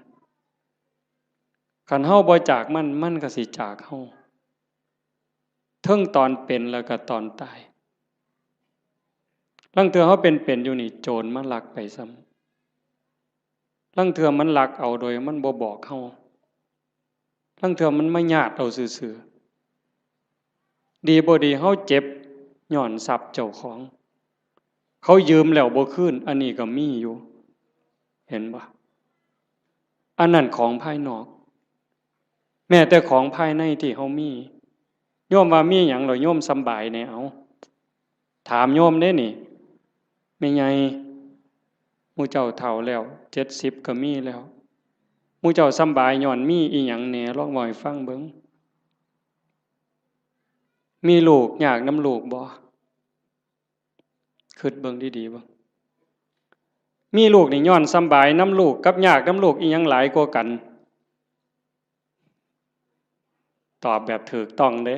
คันเฮาบ่จากมันมันก็สิจากเฮาเทิงตอนเป็นแล้วก็ตอนตายลางเทื่อเฮาเป็นอยู่นี่โจรมาลักไปซ้ ลังเทื่อมันลักเอาโดยมันบ่บอกเฮาลังเทื่อมันมาญาติเอาซื่อๆดีบ่ดีเฮาเจ็บย้อนทรัพย์เจ้าของเขายืมแล้วบ่คืนอันนี้ก็มีอยู่เห็นบ่อันนั้นของภายนอกแม้แต่ของภายในที่เฮามีโยมว่ามีหยังเหรอโยมสำบายแน่เอาถามโยมเด้นี่แม่ใหญ่หมู่เจ้าเฒ่าแล้ว70ก็มีแล้วหมู่เจ้าสำบายย้อนมีอีหยังแหน่ลองเว้าให้ฟังเบิ่งมีลูกยากนำลูกบ่คิดเบิ่งดีๆบ่มีลูกนี่ย้อนสำบายนำลูกกับยากนำลูกอีหยังหลายกว่ากันตอบแบบถูกต้องเด้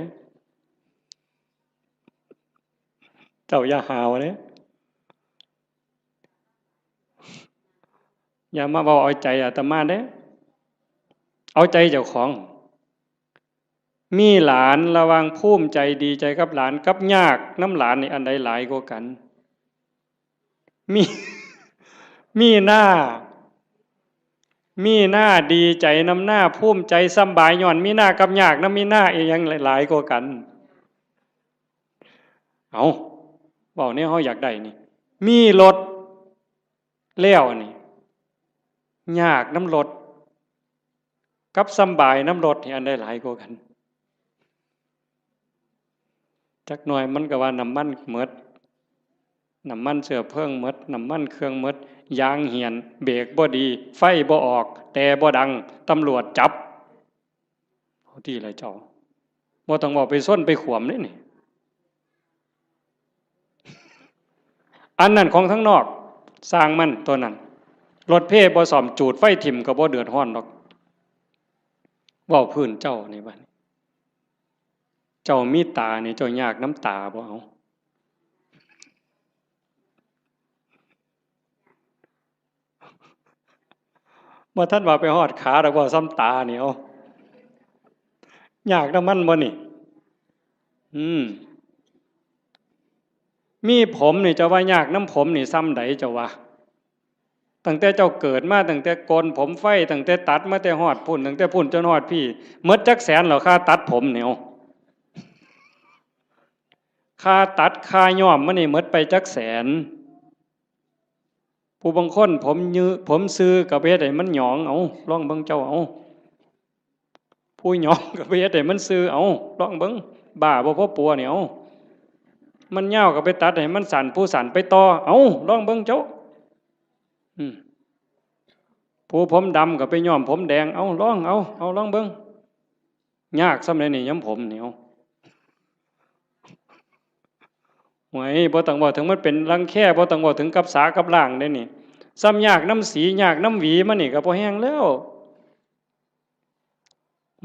เจ้าอย่าหาวเด้อย่ามาเว้าเอาใจอาตมาเด้เอาใจเจ้าของมีหลานระวังภูมิใจดีใจกับหลานกับยากน้ำหลานนี่อันใดหลายกว่ากันมีมีหน้าดีใจน้ำหน้าภูมิใจสำบายย้อนมีหน้ากับยากน้ำมีหน้าอีหยังหลายกว่ากันเอาเว้าเนี่ยเฮาอยากได้นี่มีรถแล้วนี่ยากน้ำรถกับสำบายน้ำรถนี่อันใดหลายกว่ากันจักหน่อยมันก็ว่าน้ำมันหมดน้ำมันเชื้อเพลิงหมดน้ำมันเครื่องหมดยางเหี่ยนเบรกบ่ดีไฟบ่ออกแต่บ่ดังตำรวจจับเอาที่ไรเจ้าบ่ต้องบอกไปส้นไปขวมนี่อันนั้นของทั้งนอกสร้างมันตัวนั้นรถเพ่บ่ซ่อมจูดไฟถิ่มก็บ่เดือดร้อนดอกเว้าพื้นเจ้านี่บัดเจ้ามีตานี่เจ้ายากน้ำตาบ่เอาบ่ทันว่าไปฮอดขาดอกบ่ซ้ำตานี่เอายากน้ำมันบ่นี่มีผมนี่จะว่ายากน้ำผมนี่ซ้ำใดเจ้าว่าตั้งแต่เจ้าเกิดมาตั้งแต่โกนผมไฟตั้งแต่ตัดมาแต่ฮอดพุ่นตั้งแต่พุ่นจนฮอดพี่หมดจักแสนเหรอค่าตัดผมเนี่ยค่าตัดค่าย้อมมันนี่หมดไปจักแสนผู้บางคนผมยื้อผมซื้อกับเฮ็ดให้มันหยองเอาลองเบิ่งเจ้าเอาผู้หยองกับเฮ็ดให้มันซื้อเอาลองเบิ่งบ้าบ่พอปัวเนี่ยเอามันยาวก็ไปตัดให้มันสั่นผู้สั่นไปต่อเอาลองเบิ่งเจ้าผู้ผมดำก็ไปย้อมผมแดงเอาลองลองเบิ่งยากสำาใดนี่ย้ำผมนี่เอาหวยบ่ต้องบอกถึงมันเป็นรังแค่บ่ต้องบอกถึงกับสากับล่างได้นี่ซ้ำยากน้ำสียากน้ำหวีมันนี่ก็พอแห้งแล้ว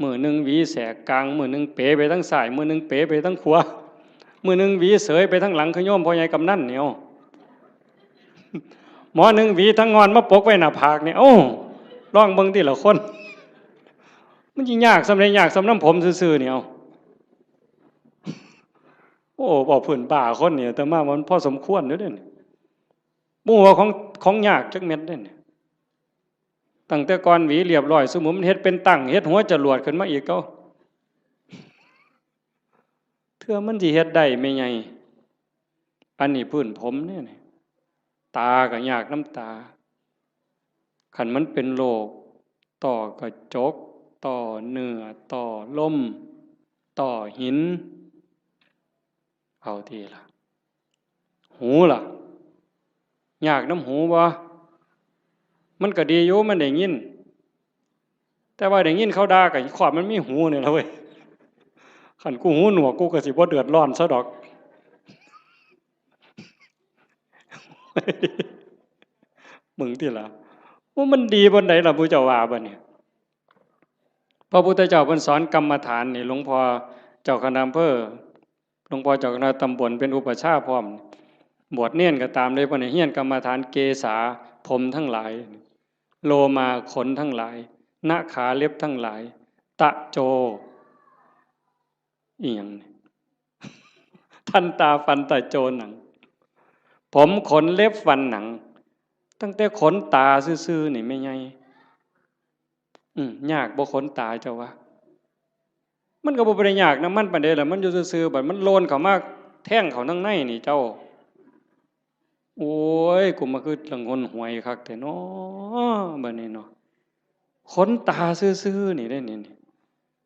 มือหนึ่งหวีแสกกลางมือหนึ่งเป๋ไปทั้งซ้ายมือหนึ่งเป๋ไปทั้งขวามือหนึ่งหวีเสยไปทั้งหลังขย่มพ่อใหญ่กำนันเนี่ยหมอหนึ่งหวีทั้งงอนมาปกไว้หน้าผากเนี่ยโอ้ร้องเบิ่งที่ละคนมันยิ่งยากสำเร็จยากสำน้ำผมซื่อๆเนี่ยโอ้บอกผื่นป่าคนเนี่ยแต่มามันพอสมควรเด้อเนี่ยมู่ว่าของยากจักเม็ดเด้เนี่ยตั้งแต่ก่อนหวีเรียบร้อยสมมุติมันเฮ็ดเป็นตั้งเฮ็ดหัวจรวดขึ้นมาอีกก็เทื่อมันสิเฮ็ดได้ไม่ไงอันนี้พื้นผมเนี่ยตาก็ยากน้ำตาขันมันเป็นโรคต่อกระจกต่อเนื้อต่อลมต่อหินเอาทีละหูล่ะยากน้ำหูบ่มันก็ดีอยู่มันได้ยินแต่ว่าได้ยินเขาด่าก็ขอบมันมีหูเนี่ยละเว้ยขันกูหูหนวกกูก็สิบ่เดือดร้อนซะดอกมึงที่ละว่ามันดีบนไหนล่ะพุทธเจ้าว่าบ่เนี่ยพระพุทธเจ้าเพิ่นสอนกรรมฐานนี่หลวงพ่อเจ้าคณะอำเภอหลวงพ่อเจ้าคณะตำบลเป็นอุปชฌาย์พร้อมบวชเนียนก็ตามเลยเพิ่นเฮียนกรรมฐานเกษาผมทั้งหลายโลมาขนทั้งหลายหน้าขาเล็บทั้งหลายตะโจอีหยังทันตาฟันตะโจหนังผมขนเล็บฟันหนัง ตั้งแต่ขนตาซื่อๆนี่ไม่ไงยากบ่ขนตาเจ้าวะมันก็บ่ได้ยากนะมันปานใดล่ะมันอยู่ซื่อๆบัดมันโลนเข้ามาแท่งเข้าทั้งในนี่เจ้าโอ้ยกูมาคือละงนหวยคักแต่น้อบัดนี้เนาะขนตาซื่อๆนี่ได้นี่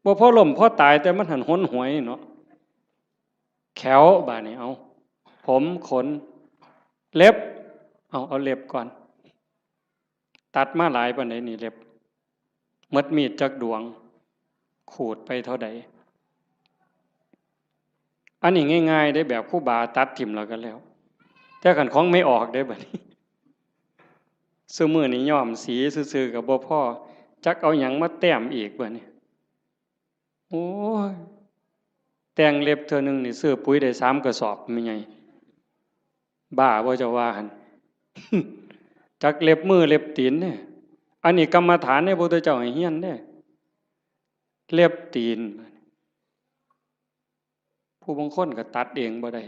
บ่พอล้มพอตายแต่มันหันหนหวยเนาะแขวบาดนี้เอาผมขนเล็บเอาเล็บก่อนตัดมาหลายปานใดนี่เล็บหมดมีดจักดวงขูดไปเท่าใดอันนี้ง่ายๆได้แบบครูบาตัดทิ่มแล้วกันแล้วแต่คันของไม่ออกได้บัดนี้ซุมื้อนี้ย้อมสีซื่อๆก็บ่พอจักเอาหยังมาแต้มอีกบัดนี้โอ้ยแต่งเล็บเทื่อนึงนี่ซื้อปุ๋ยได้3กระสอบแม่ใหญ่บ้าบ่จะว่าหั่น จักเล็บมือเล็บตีนเนี่ยอันนี้กรรมฐานในพระพุทธเจ้าให้เฮียนเด้เล็บตีนผู้บางคนก็ตัดเองบ่ได้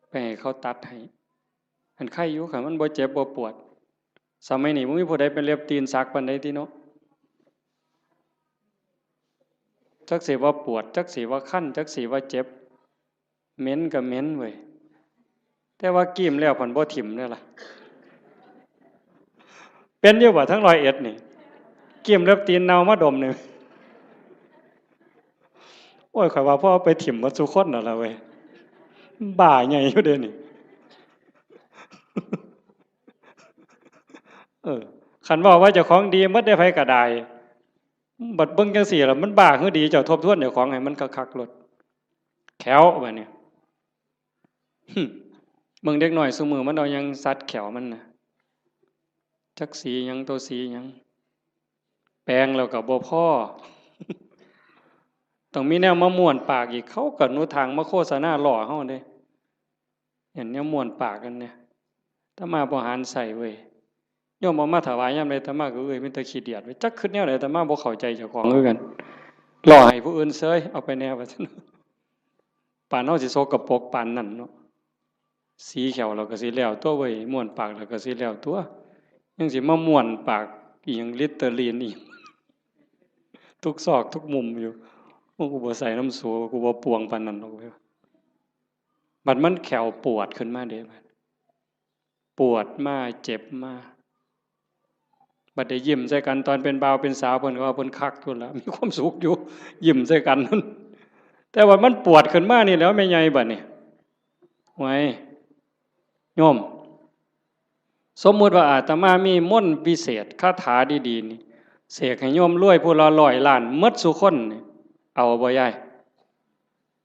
ไปให้เขาตัดให้อันไข้อยู่ค่ะมันบ่เจ็บบ่ปวดสมัยนี้บ่มีผู้ใดเป็นเล็บตีนสักปานใดติเนาะจักสิว่าปวดจักสิว่าคันจักสิว่าเจ็บเหม็นก็เหม็นเว้ยแต่ว่ากีมแล้วเพิ่นบ่ถิ่มเด้อล่ะเป็นอยู่บ่ทั้ง101นี่กีมเล็บตีนเน่ามาดมนึงโอ้ยข่อยว่าพ่อไปถิ่มหมดทุกคนนั่นล่ะเว้ยบ้าใหญ่อยู่เด้นี่คันว่าเจ้าของดีหมดได้ไผก็ได้บัดเบิ่งจังซี่ล่ะมันบ้าคือดีเจ้าทบทวนเจ้าของให้มันคักๆโลดแขวบัดนี้เบิ่งเด็กน้อยซุมื้อมันเอาหยังสัดแขวมันน่ะจักสีหยังตัวสีหยังแปลงแล้วก็บ่พอต้องมีแนวมาม่วนปากอีกเขาก็หนูทางมาโฆษณาล่อเฮาเด้เห็นแนวม่วนปากกันเนี่ยถ้ามาบ่หารใส่เว้ยโยมเอามาถวายยามใดอาตมาก็มีแต่ขี้เดียดไว้จักคิดแนวใดอาตมาบ่เข้าใจเจ้าของคือกันล่อให้ผู้อื่นเสยเอาไปแนวว่าซั่นปานเฮาสิโซกปรกปานนั้นเนาะสีแขวเราก็สิแล้วตัวเว้ยม่วนปากเราก็สิแล้วตัวยังสิมาม่วนปากอีหยังลิตเตอรีนอีกทุกซอกทุกมุมอยู่กูบ่ใส่น้ำสูกูบ่ปวงปานนั้นดอกเว้ยบัดมันแขวปวดขึ้นมาเด้บัดปวดมาเจ็บมาบัดได้ยิ้มใส่กันตอนเป็นบ่าวเป็นสาวเพิ่นก็ว่าเพิ่นคักพุ่นล่ะมีความสุขอยู่ยิ้มใส่กันนั่นแต่ว่ามันปวดขึ้นมานี่แล้วแม่ใหญ่บัดนี้ไว้โยมสมมุติว่าอาตมามีมนต์พิเศษคาถาดีๆนี่เสกให้โยมรวยผู้ละ100 ล้านหมดซุคนนี่เอาบ่ยาย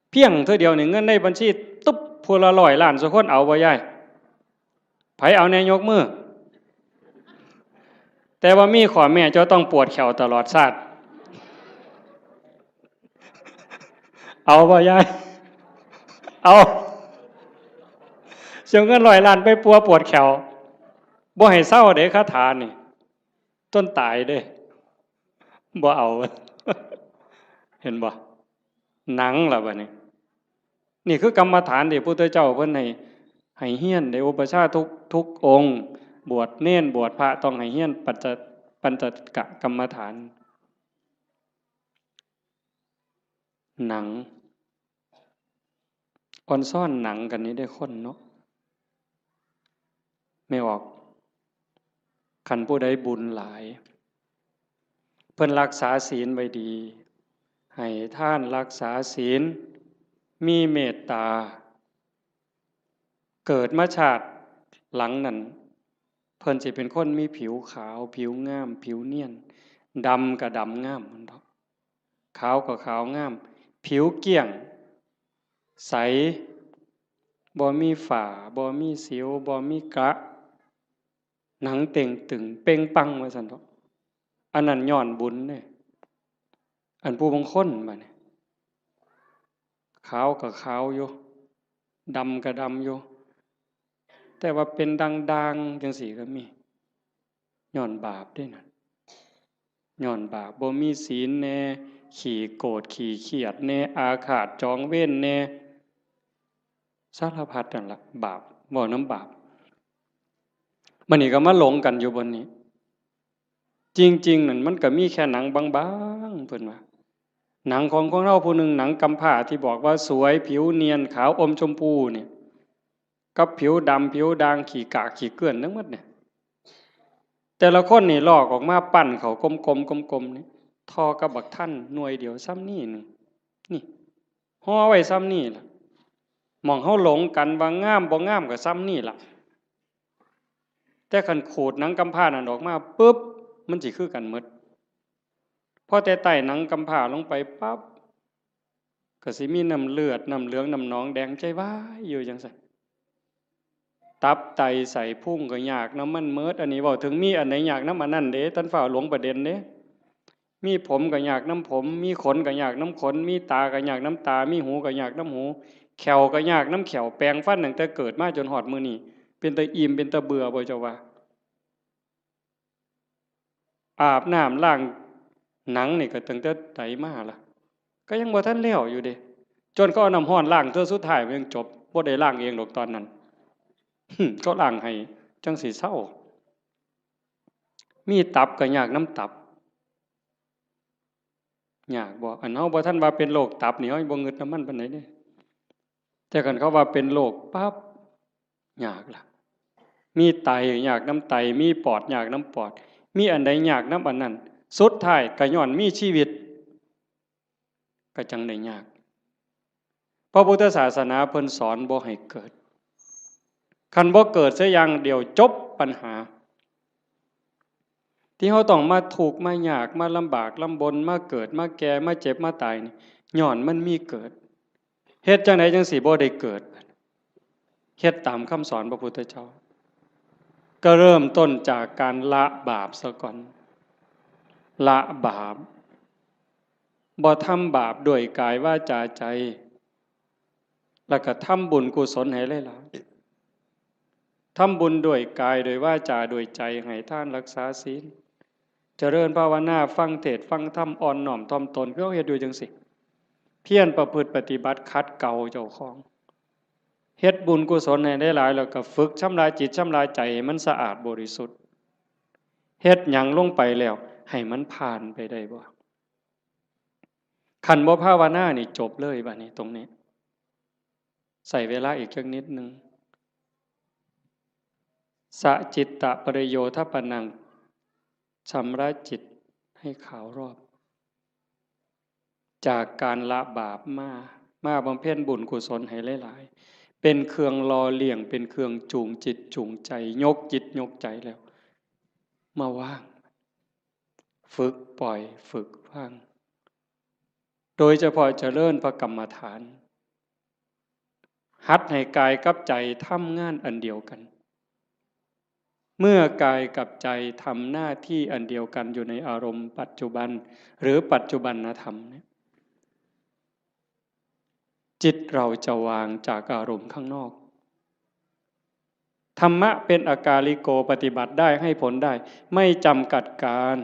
เพียงเท่าเดียวนี่เงินในบัญชีตุ๊บผู้ละ100 ล้านซุคนเอาบ่ยายไผเอาแน่ยกมือแต่ว่ามีข้อแม้เจ้าต้องปวดแขวตลอดชาติเอาบ่ยายเอาเสียเงิน100 ล้านไปปัวปวดแขวบ่ให้เศร้าเด้คาถานี่ต้นตายเด้บ่เอาเห็นบ่หนังล่ะบัดนี้นี่คือกรรมฐานที่พระพุทธเจ้าเพิ่นให้เฮียนได้อุปชาทุกองค์บวชเน้นบวชพระต้องให้เฮียนปัญจกะกรรมฐานหนังออนซ่อนหนังกันนี้ได้คนเนาะไม่ออกคันผู้ใดบุญหลายเพิ่นรักษาศีลไว้ดีให้ท่านรักษาศีลมีเมตตาเกิดมาชาติหลังนั้นเพิ่นสิเป็นคนมีผิวขาวผิวงามผิวเนียนดำก็ดำงามมันเนาะขาวก็ขาวงามผิวเกลี้ยงใสบ่มีฝ้าบ่มีสิวบ่มีกระหนังเต่งตึงเป่งปังว่าซั่นเนาะอันนั้นย้อนบุญเด้อันผู้บางคนบัดนี้ขาวก็ขาวอยู่ดำก็ดำอยู่แต่ว่าเป็นด่างๆจังซี่ก็มีย้อนบาปด้วยนั่นย้อนบาปบ่มีศีลแน่ขี้โกรธขี้เครียดแน่อาฆาตจองเวรแน่สารพัดนั่นล่ะบาปบ่น้ำบาป มันนี่ก็มาหลงกันอยู่บนนี้จริงๆนั่นมันก็มีแค่หนังบางๆเพิ่นว่าหนังของเราผู้หนึ่งหนังกำพร้าที่บอกว่าสวยผิวเนียนขาวอมชมพูเนี่ยกับผิวดำผิวด่างขี้กากขี้เกลื่อนทั้งหมดเนี่ยแต่ละคนนี่ลอกออกมาปั้นเขากลมๆนี่ทอกับบักท่านหน่วยเดียวซ้ำนี่นึงนี่ห่อไว้ซ้ำนี่ล่ะมองเฮาหลงกันว่างามบ่งามก็ซ้ำนี่ล่ะแต่คันขูดหนังกำพร้านั่นออกมาปึ๊บมันสิคือกันหมดพอแต่ไต่หนังกำพร้าลงไปปั๊บก็สิมีน้ำเลือดน้ำเหลืองน้ำหนองแดงใจว้ายอยู่จังซั่นตับไตใส่พุ่งก็ยากน้ำมันเมิดอันนี้เว้าถึงมีอันไหนยากน้ำอันนั้นเด้ท่านฝ่าหลวงประเด็นเด้มีผมก็ยากน้ำผมมีขนก็ยากน้ำขนมีตาก็ยากน้ำตามีหูก็ยากน้ำหูแขวก็ยากน้ำแขวแปลงฟันตั้งแต่เกิดมาจนหอดมื้อนี้เป็นตาอิ่มเป็นตาเบื่อบ่เจ้าว่าอาบน้ำล้างหนังนี่ก็ตั้งแต่ไตมาล่ะก็ยังบ่ทันแล้วอยู่เด้จนก็เอาน้ำร้อนล้างเทื่อสุดท้ายมันยังจบบ่ได้ล้างเองดอกตอนนั้นก็ล้างให้จังสิเศร้ามีตับก็ยากน้ำตับยากบ่อันเฮาบ่ทันว่าเป็นโรคตับนี่เฮาบ่งึดน้ำมันปานใดเด้แต่คันเขาว่าเป็นโรคปั๊บยากล่ะมีไตยากน้ำไตมีปอดยากน้ำปอดมีอันใดยากน้ำอันนั้นสุดท้ายก็ย้อนมีชีวิตก็จังได้ยากพระพุทธศาสนาเพิ่นสอนบ่ให้เกิดคันบ่เกิดซะอย่างเดียวจบปัญหาที่เฮาต้องมาทุกข์มายากมาลำบากลำบนมาเกิดมาแก่มาเจ็บมาตายนี่ย้อนมันมีเกิดเฮ็ดจังไดจังสิบ่ได้เกิดเฮ็ดตามคำสอนพระพุทธเจ้าก็เริ่มต้นจากการละบาปซะก่อนละบาปบ่ทำบาปด้วยกายวาจาใจแล้วก็ทำบุญกุศลให้หลายๆทำบุญด้วยกายด้วยวาจาด้วยใจให้ทานรักษาศีลเจริญภาวนาฟังเทศน์ฟังธรรมอ่อนน้อมถ่อมตนเพื่อเฮ็ดอยู่จังซี่เพียรประพฤติปฏิบัติขัดเกลาเจ้าของเฮ็ดบุญกุศลให้หลายๆแล้วก็ฝึกชำระจิตชำระใจให้มันสะอาดบริสุทธิ์เฮ็ดหยังลงไปแล้วให้มันผ่านไปได้บ่คันบ่ภาวนานี่จบเลยบัดนี้ตรงนี้ใส่เวลาอีกจักนิดนึงสะจิตตะปริโยทปนังชำระจิตให้ขาวรอบจากการละบาปมาบำเพ็ญบุญกุศลให้หลายๆเป็นเครื่องรอเลี้ยงเป็นเครื่องจูงจิตจูงใจยกจิตยกใจแล้วมาว่างฝึกปล่อยฝึกว่างโดยเฉพาะเจริญพระกรรมฐานหัดให้กายกับใจทำงานอันเดียวกันเมื่อกายกับใจทำหน้าที่อันเดียวกันอยู่ในอารมณ์ปัจจุบันหรือปัจจุบันธรรมเนี่ยจิตเราจะวางจากอารมณ์ข้างนอกธรรมะเป็นอากาลิโกปฏิบัติได้ให้ผลได้ไม่จำกัดการ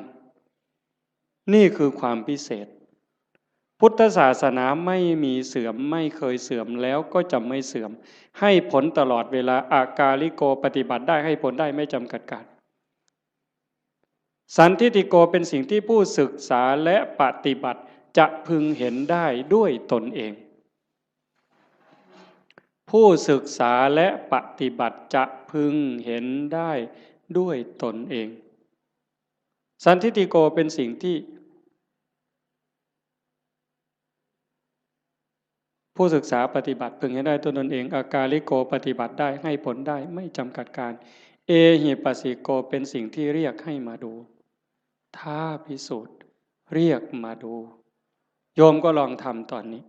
นี่คือความพิเศษพุทธศาสนาไม่มีเสื่อมไม่เคยเสื่อมแล้วก็จะไม่เสื่อมให้ผลตลอดเวลาอากาลิโกปฏิบัติได้ให้ผลได้ไม่จำกัดการสันทิฏฐิโกเป็นสิ่งที่ผู้ศึกษาและปฏิบัติจะพึงเห็นได้ด้วยตนเองผู้ศึกษาและปฏิบัติจะพึงเห็นได้ด้วยตนเองสันทิฏฐิโกเป็นสิ่งที่ผู้ศึกษาปฏิบัติพึงเห็นได้ตนเองอากาลิโกปฏิบัติได้ให้ผลได้ไม่จำกัดการเอหิปัสสิโกเป็นสิ่งที่เรียกให้มาดูท้าพิสูจน์เรียกมาดูโยมก็ลองทำตอนนี้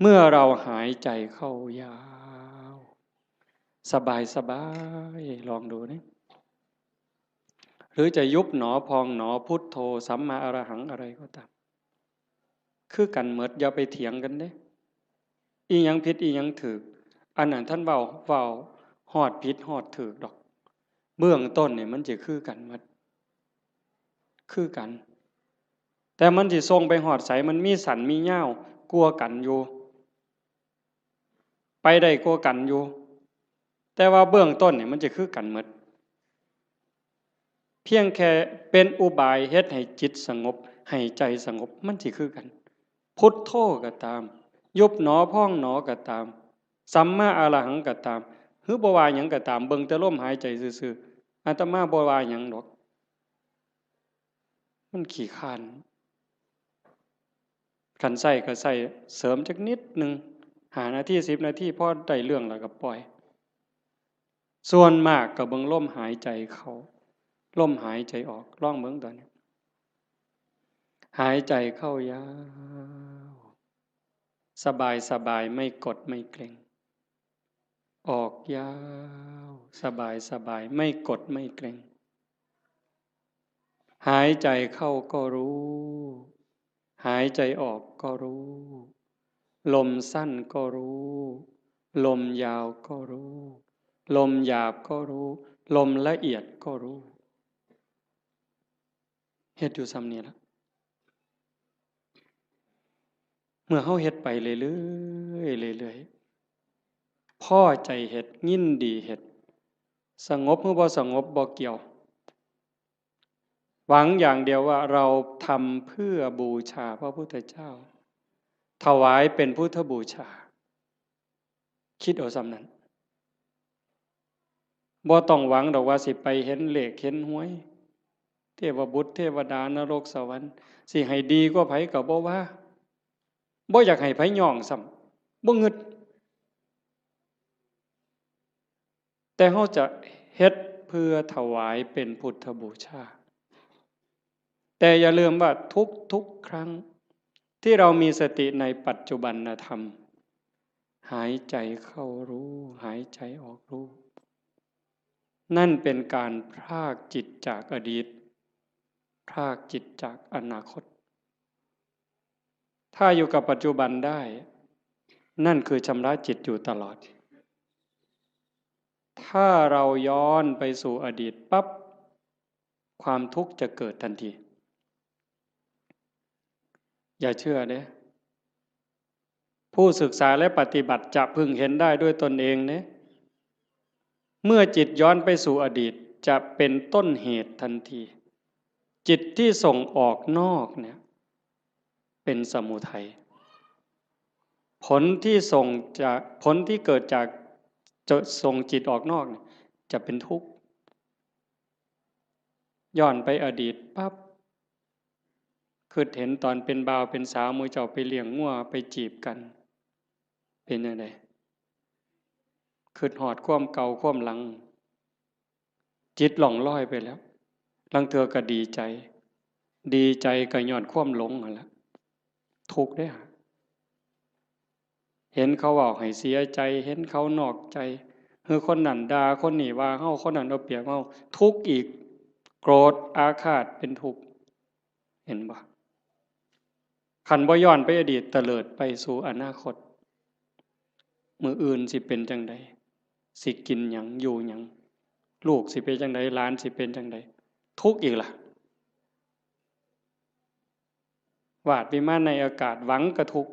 เมื่อเราหายใจเข้ายาวสบายลองดูนี่หรือจะยุบหนอพองหนอพุทโธสัมมาอรหังอะไรก็ตามคือกันเหมิดอย่าไปเถียงกันเด้อีหยังผิดอีหยังถูกอันนั้นท่านเว้าฮอดผิดฮอดถูกดอกเบื้องต้นเนี่ยมันจะคือกันหมดคือกันแต่มันสิส่งไปฮอดไสมันมีสันมีเหย้ากลัวกันอยู่ไปได้กลัวกันอยู่แต่ว่าเบื้องต้นเนี่ยมันจะคือกันหมด พียงแค่เป็นอุบายเฮ็ดให้จิตสงบให้ใจสงบมันสิคือกันพุทโธก็ตามยุบหนอพองหนอก็ตามสัมมาอรหังก็ตามหรือบ่ว่าหยังก็ตามเบิ่งแต่ลมหายใจซื่อๆอาตมาบ่ว่าหยังดอกมันขี้คร้านคันใส่ก็ใส่เสริมจักนิดนึง5 นาที10 นาทีพอได้เรื่องแล้วก็ปล่อยส่วนมากก็เบิ่งลมหายใจเข้าลมหายใจออกลองเบิ่งตอนนี้หายใจเข้ายาวสบายสบายไม่กดไม่เกร็งออกยาวสบายสบายไม่กดไม่เกร็งหายใจเข้าก็รู้หายใจออกก็รู้ลมสั้นก็รู้ลมยาวก็รู้ลมหยาบก็รู้ลมละเอียดก็รู้เฮ็ดอยู่ซ้ำนี้ล่ะเมื่อเฮาเฮ็ดไปเรื่อยๆเรื่อยๆพอใจเฮ็ดยินดีเฮ็ดสงบหรือบ่สงบบ่เกี่ยวหวังอย่างเดียวว่าเราทำเพื่อบูชาพระพุทธเจ้าถวายเป็นพุทธบูชาคิดเอาซ้ำนั้นบ่ต้องหวังดอกว่าสิไปเห็นเลขเห็นหวยเทพบุตรเทวดานรกสวรรค์สิให้ดีกว่าไผก็บ่ว่าบ่อยากให้ไผย่องซ้ำบ่งึดแต่เฮาจะเฮ็ดเพื่อถวายเป็นพุทธบูชาแต่อย่าลืมว่าทุกครั้งที่เรามีสติในปัจจุบันธรรมหายใจเข้ารู้หายใจออกรู้นั่นเป็นการพรากจิตจากอดีตพรากจิตจากอนาคตถ้าอยู่กับปัจจุบันได้นั่นคือชำระจิตอยู่ตลอดถ้าเราย้อนไปสู่อดีตปั๊บความทุกข์จะเกิดทันทีอย่าเชื่อเด้ผู้ศึกษาและปฏิบัติจะพึงเห็นได้ด้วยตนเองเด้เมื่อจิตย้อนไปสู่อดีตจะเป็นต้นเหตุทันทีจิตที่ส่งออกนอกเนี่ยเป็นสมุทัยผลที่เกิดจากจะส่งจิตออกนอกเนี่ยจะเป็นทุกข์ย้อนไปอดีตปั๊บคือเห็นตอนเป็นบ่าวเป็นสาวมือเจ้าไปเลี้ยงงัวไปจีบกันเป็นยังไงคือหอดความเก่าความหลังจิตหล่องลอยไปแล้วลังเธอก็ดีใจก็ย้อนความหลงนั่นแหละทุกข์ได้ฮะเห็นเขาบอกให้เสียใจเห็นเขานอกใจคือคนนั้นด่าคนนี้ว่าเฮาคนนั้นเอาเปรียบเฮาทุกข์อีกโกรธอาฆาตเป็นทุกข์เห็นบ่ขันบ่ย้อนไปอดีตเตลิดไปสู่อนาคตมื้ออื่นสิเป็นจังใดสิกินหยังอยู่หยังลูกสิเป็นจังใดหลานสิเป็นจังใดทุกข์อีกล่ะวาดวิมานในอากาศหวังกระทุกข์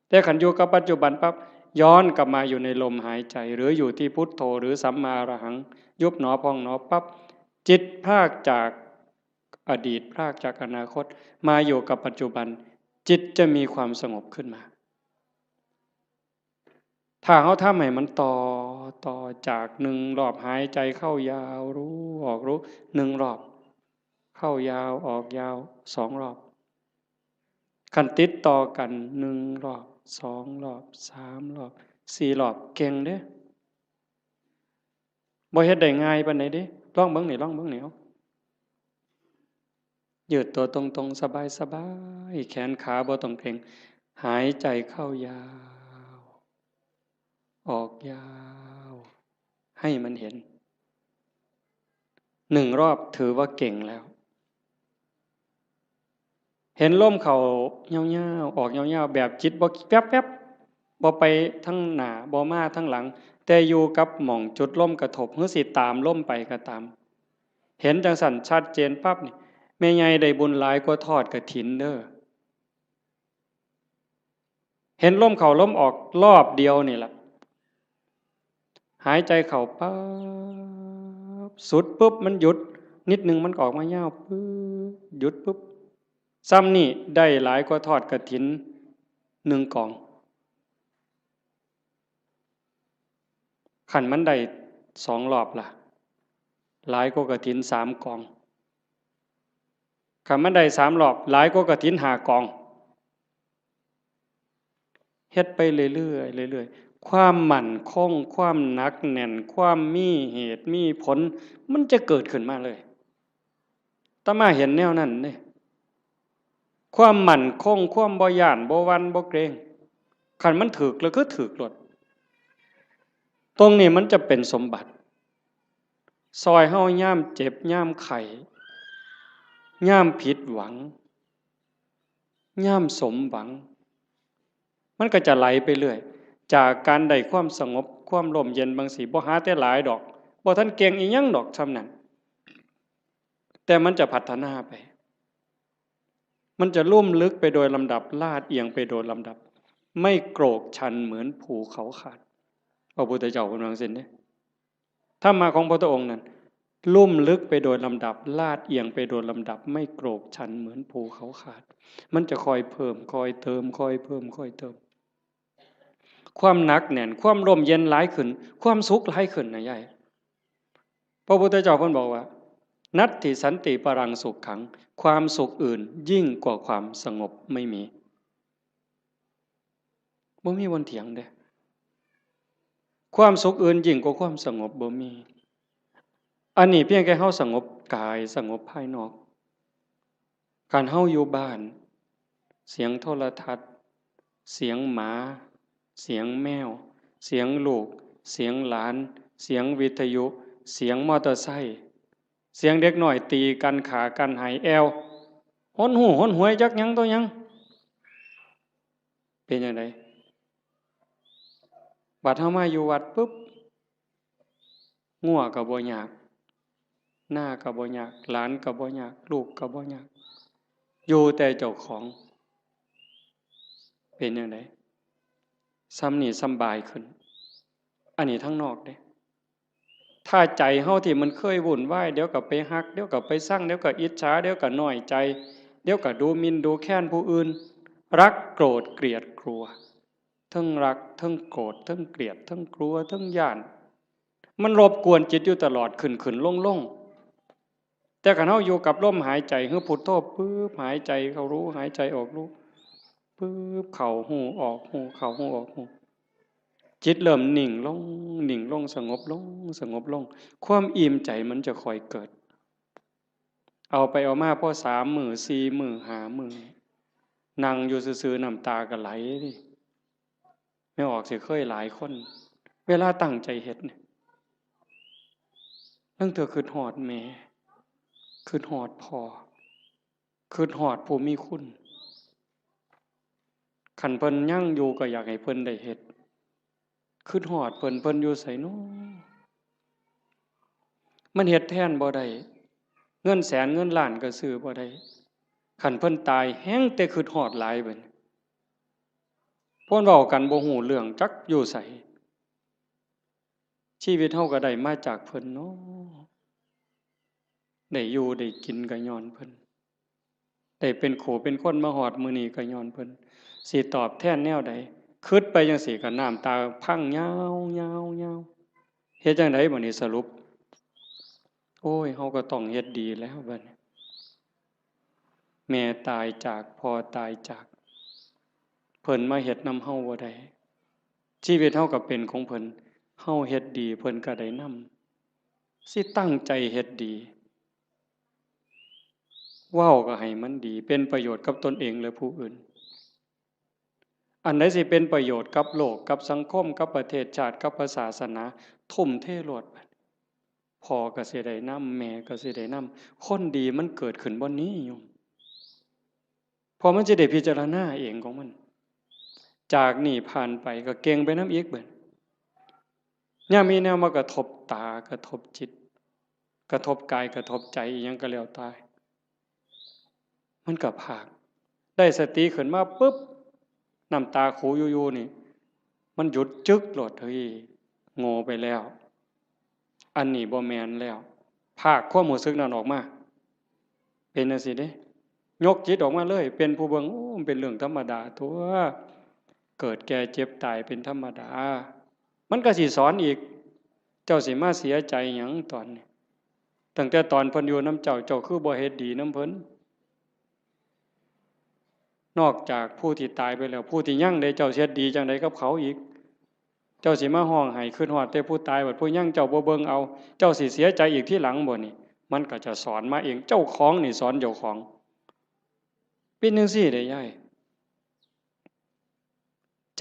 แต่ขันอยู่กับปัจจุบันปั๊บย้อนกลับมาอยู่ในลมหายใจหรืออยู่ที่พุทโธหรือสัมมาอรหังยุบหนอพองหนอปั๊บจิตพรากจากอดีตพรากจากอนาคตมาอยู่กับปัจจุบันจิตจะมีความสงบขึ้นมาถ้าเขาทำให้มันต่อจาก1 รอบหายใจเข้ายาวรู้ออกรู้1 รอบเข้ายาวออกยาว2 รอบขันติดต่อกัน1 รอบ2 รอบ3 รอบ4 รอบเก่งเด้บ่เฮ็ดได้ง่ายปานใดเด้ลองเบิ่งนี่เอายืดตัวตรงๆสบายๆแขนขาบ่ต้องเกร็งหายใจเข้ายาวออกยาวให้มันเห็น1 รอบถือว่าเก่งแล้วเห็นลมเข้ายาวๆออกยาวๆแบบจิตบ่แป๊บๆบ่ไปทั้งหน้าบ่มาทั้งหลังแต่อยู่กับหม่องจุดลมกระทบหรือสิตามลมไปก็ตามเห็นจังสั่นชัดเจนปั๊บนี่แม่ใหญ่ได้บุญหลายกว่าทอดกฐินเด้อเห็นลมเข้าลมออกรอบเดียวนี่ล่ะหายใจเข้าปั๊บสุดปุ๊บมันหยุด นิดนึงมันออกมายาวปึ๊บหยุดปุ๊บซ้ำนี่ได้หลายกว่าทอดกฐิน1 กองขันมันได้2 รอบล่ะหลายกว่ากฐิน3 กองขันมันได้3 รอบหลายกว่ากฐิน5 กองเฮ็ดไปเรื่อยๆเรื่อยๆความมั่นคงความหนักแน่นความมีเหตุมีผลมันจะเกิดขึ้นมาเลยอาตมาเห็นแนวนั้นเด้ความมั่นคงความบ่ย้านบ่หวั่นบ่เกรงคันมันถูกแล้วก็ถูกหลดตรงนี้มันจะเป็นสมบัติซอยเฮาย่ามเจ็บย่ามไข้ย่ามผิดหวังย่ามสมหวังมันก็จะไหลไปเรื่อยจากการได้ความสงบความร่มเย็นบางสีบ่หาแต่หลายดอกบ่ทันเก่งอีหยังดอกทำนั้นแต่มันจะพัฒนาไปมันจะลุ่มลึกไปโดยลำดับลาดเอียงไปโดยลำดับไม่โกรกชันเหมือนภูเขาขาดพระพุทธเจ้าพูดว่าซั่นเด้ธรรมะของพระองค์นั้นลุ่มลึกไปโดยลำดับลาดเอียงไปโดยลำดับไม่โกรกชันเหมือนภูเขาขาดมันจะคอยเพิ่มคอยเติมคอยเพิ่มคอยเติมความหนักแน่นความร่มเย็นหลายขึ้นความสุขหลายขึ้นนะยายพระพุทธเจ้าเพิ่นบอกว่านัตถิสันติปรังสุขขังความสุขอื่นยิ่งกว่าความสงบไม่มีบ่มีบนเถียงเด้ความสุขอื่นยิ่งกว่าความสงบบ่มีอันนี้เพียงแค่เฮาสงบกายสงบภายนอกการเฮาอยู่บ้านเสียงโทรทัศน์เสียงหมาเสียงแมวเสียงลูกเสียงหลานเสียงวิทยุเสียงมอเตอร์ไซค์เสียงเด็กน้อยตีกันขากันหายแอวหนหูหนหวยจักหยังตัวหยังเป็นจังไดบัดเฮามาอยู่วัดปุ๊บงัวก็บ่ยากหน้าก็บ่ยากหลานก็บ่ยากลูกก็บ่ยากอยู่แต่เจ้าของเป็นจังไดซ้ำนี่สำบายขึ้นอันนี้ทั้งนอกเด้ถ้าใจเฮาที่มันเคยวุ่นวายเดี๋ยวก็ไปฮักเดี๋ยวก็ไปสั่งเดี๋ยวก็อิจฉาเดี๋ยวก็น้อยใจเดี๋ยวก็ดูหมิ่นดูแค้นผู้อื่นรักโกรธเกลียดกลัวทั้งรักทั้งโกรธทั้งเกลียดทั้งกลัวทั้งย้านมันรบกวนจิตอยู่ตลอดขึ้นลงแต่คันเฮาอยู่กับลมหายใจคือพุทโธปึ๊บหายใจเข้ารู้หายใจออกรู้ปึ๊บเข้าหูออกหูเข้าหูออกหูจิตเริ่มนิ่งลงสงบลงสงบลงความอิ่มใจมันจะค่อยเกิดเอาไปเอามาพอ3 มื้อ4 มื้อ5 มื้อนั่งอยู่ซื่อๆน้ำตาก็ไหลดิไม่ออกสิเคยหลายคนเวลาตั้งใจเฮ็ดเนี่ยตั้งเถื่อคิดฮอดแม่คิดฮอดพ่อคิดฮอดผู้มีคุณคันเพิ่นยังอยู่ก็อยากให้เพิ่นได้เฮ็ดคิดฮอดเพิ่นอยู่ไสน้อมันเฮ็ดแทนบ่ได้เงินแสนเงินล้านก็ซื้อบ่ได้คันเพิ่นตายแฮงแต่คิดฮอดหลายเบิดเพิ่นเว้ากันบ่ฮู้เรื่องจักอยู่ไสชีวิตเฮาก็ได้มาจากเพิ่นเนาะได้อยู่ได้กินก็ย้อนเพิ่นได้เป็นขู่เป็นคนมาฮอดมื้อนี้ก็ย้อนเพิ่นสิตอบแทนแนวใดคิดไปจังซี่ก็น้ำตาพังยาวๆๆเฮ็ดจังไดบัดนี้สรุปโอ้ยเฮาก็ต้องเฮ็ดดีแล้วบัดนี้แม่ตายจากพ่อตายจากเพิ่นมาเฮ็ดนำเฮาบ่ได้ชีวิตเฮาก็เป็นของเพิ่นเฮาเฮ็ดดีเพิ่นก็ได้นำสิตั้งใจเฮ็ดดีเว้าก็ให้มันดีเป็นประโยชน์กับตนเองและผู้อื่นอันใดสิเป็นประโยชน์กับโลกกับสังคมกับประเทศชาติกับศาสนาทุ่มเทโลดบัดพ่อก็สิได้นำแม่ก็สิได้นำคนดีมันเกิดขึ้นบ่นี้โยมพอมันสิได้พิจารณาเองของมันจากนี่ผ่านไปก็เก่งไปนำอีกเบิดยามมีแนวมากระทบตากระทบจิตกระทบกายกระทบใจอิหยังก็แล้วแต่มันก็พากได้สติขึ้นมาปึ๊บน้ำตาขูอยู่ๆนี่มันหยุดจึกโลดเฮ้ยโง่ไปแล้วอันนี้บ่แม่นแล้ว ภาคความรู้สึกนั้นออกมาเป็นจังซี่เด้ยกจิตออกมาเลยเป็นผู้เบิ่งโอ้มันเป็นเรื่องธรรมดาตัวเกิดแก่เจ็บตายเป็นธรรมดามันก็สิสอนอีกเจ้าสิมาเสียใจหยังตอนนี้ตั้งแต่ตอนเพิ่นอยู่นำเจ้าคือบ่เฮ็ดดีนำเพิ่นนอกจากผู้ที่ตายไปแล้วผู้ที่ยังได้เจ้าเฮ็ดดีจังไดกับเขาอีกเจ้าสิมาห้องไห้ขึ้นฮอดแต่ผู้ตายบัดผู้ยังเจ้าบ่เบิ่งเอาเจ้าสิเสียใจอีกที่หลังบ่นี่มันก็จะสอนมาเองเจ้าของนี่สอนเจ้าของเป็นจังซี่ได้ยาย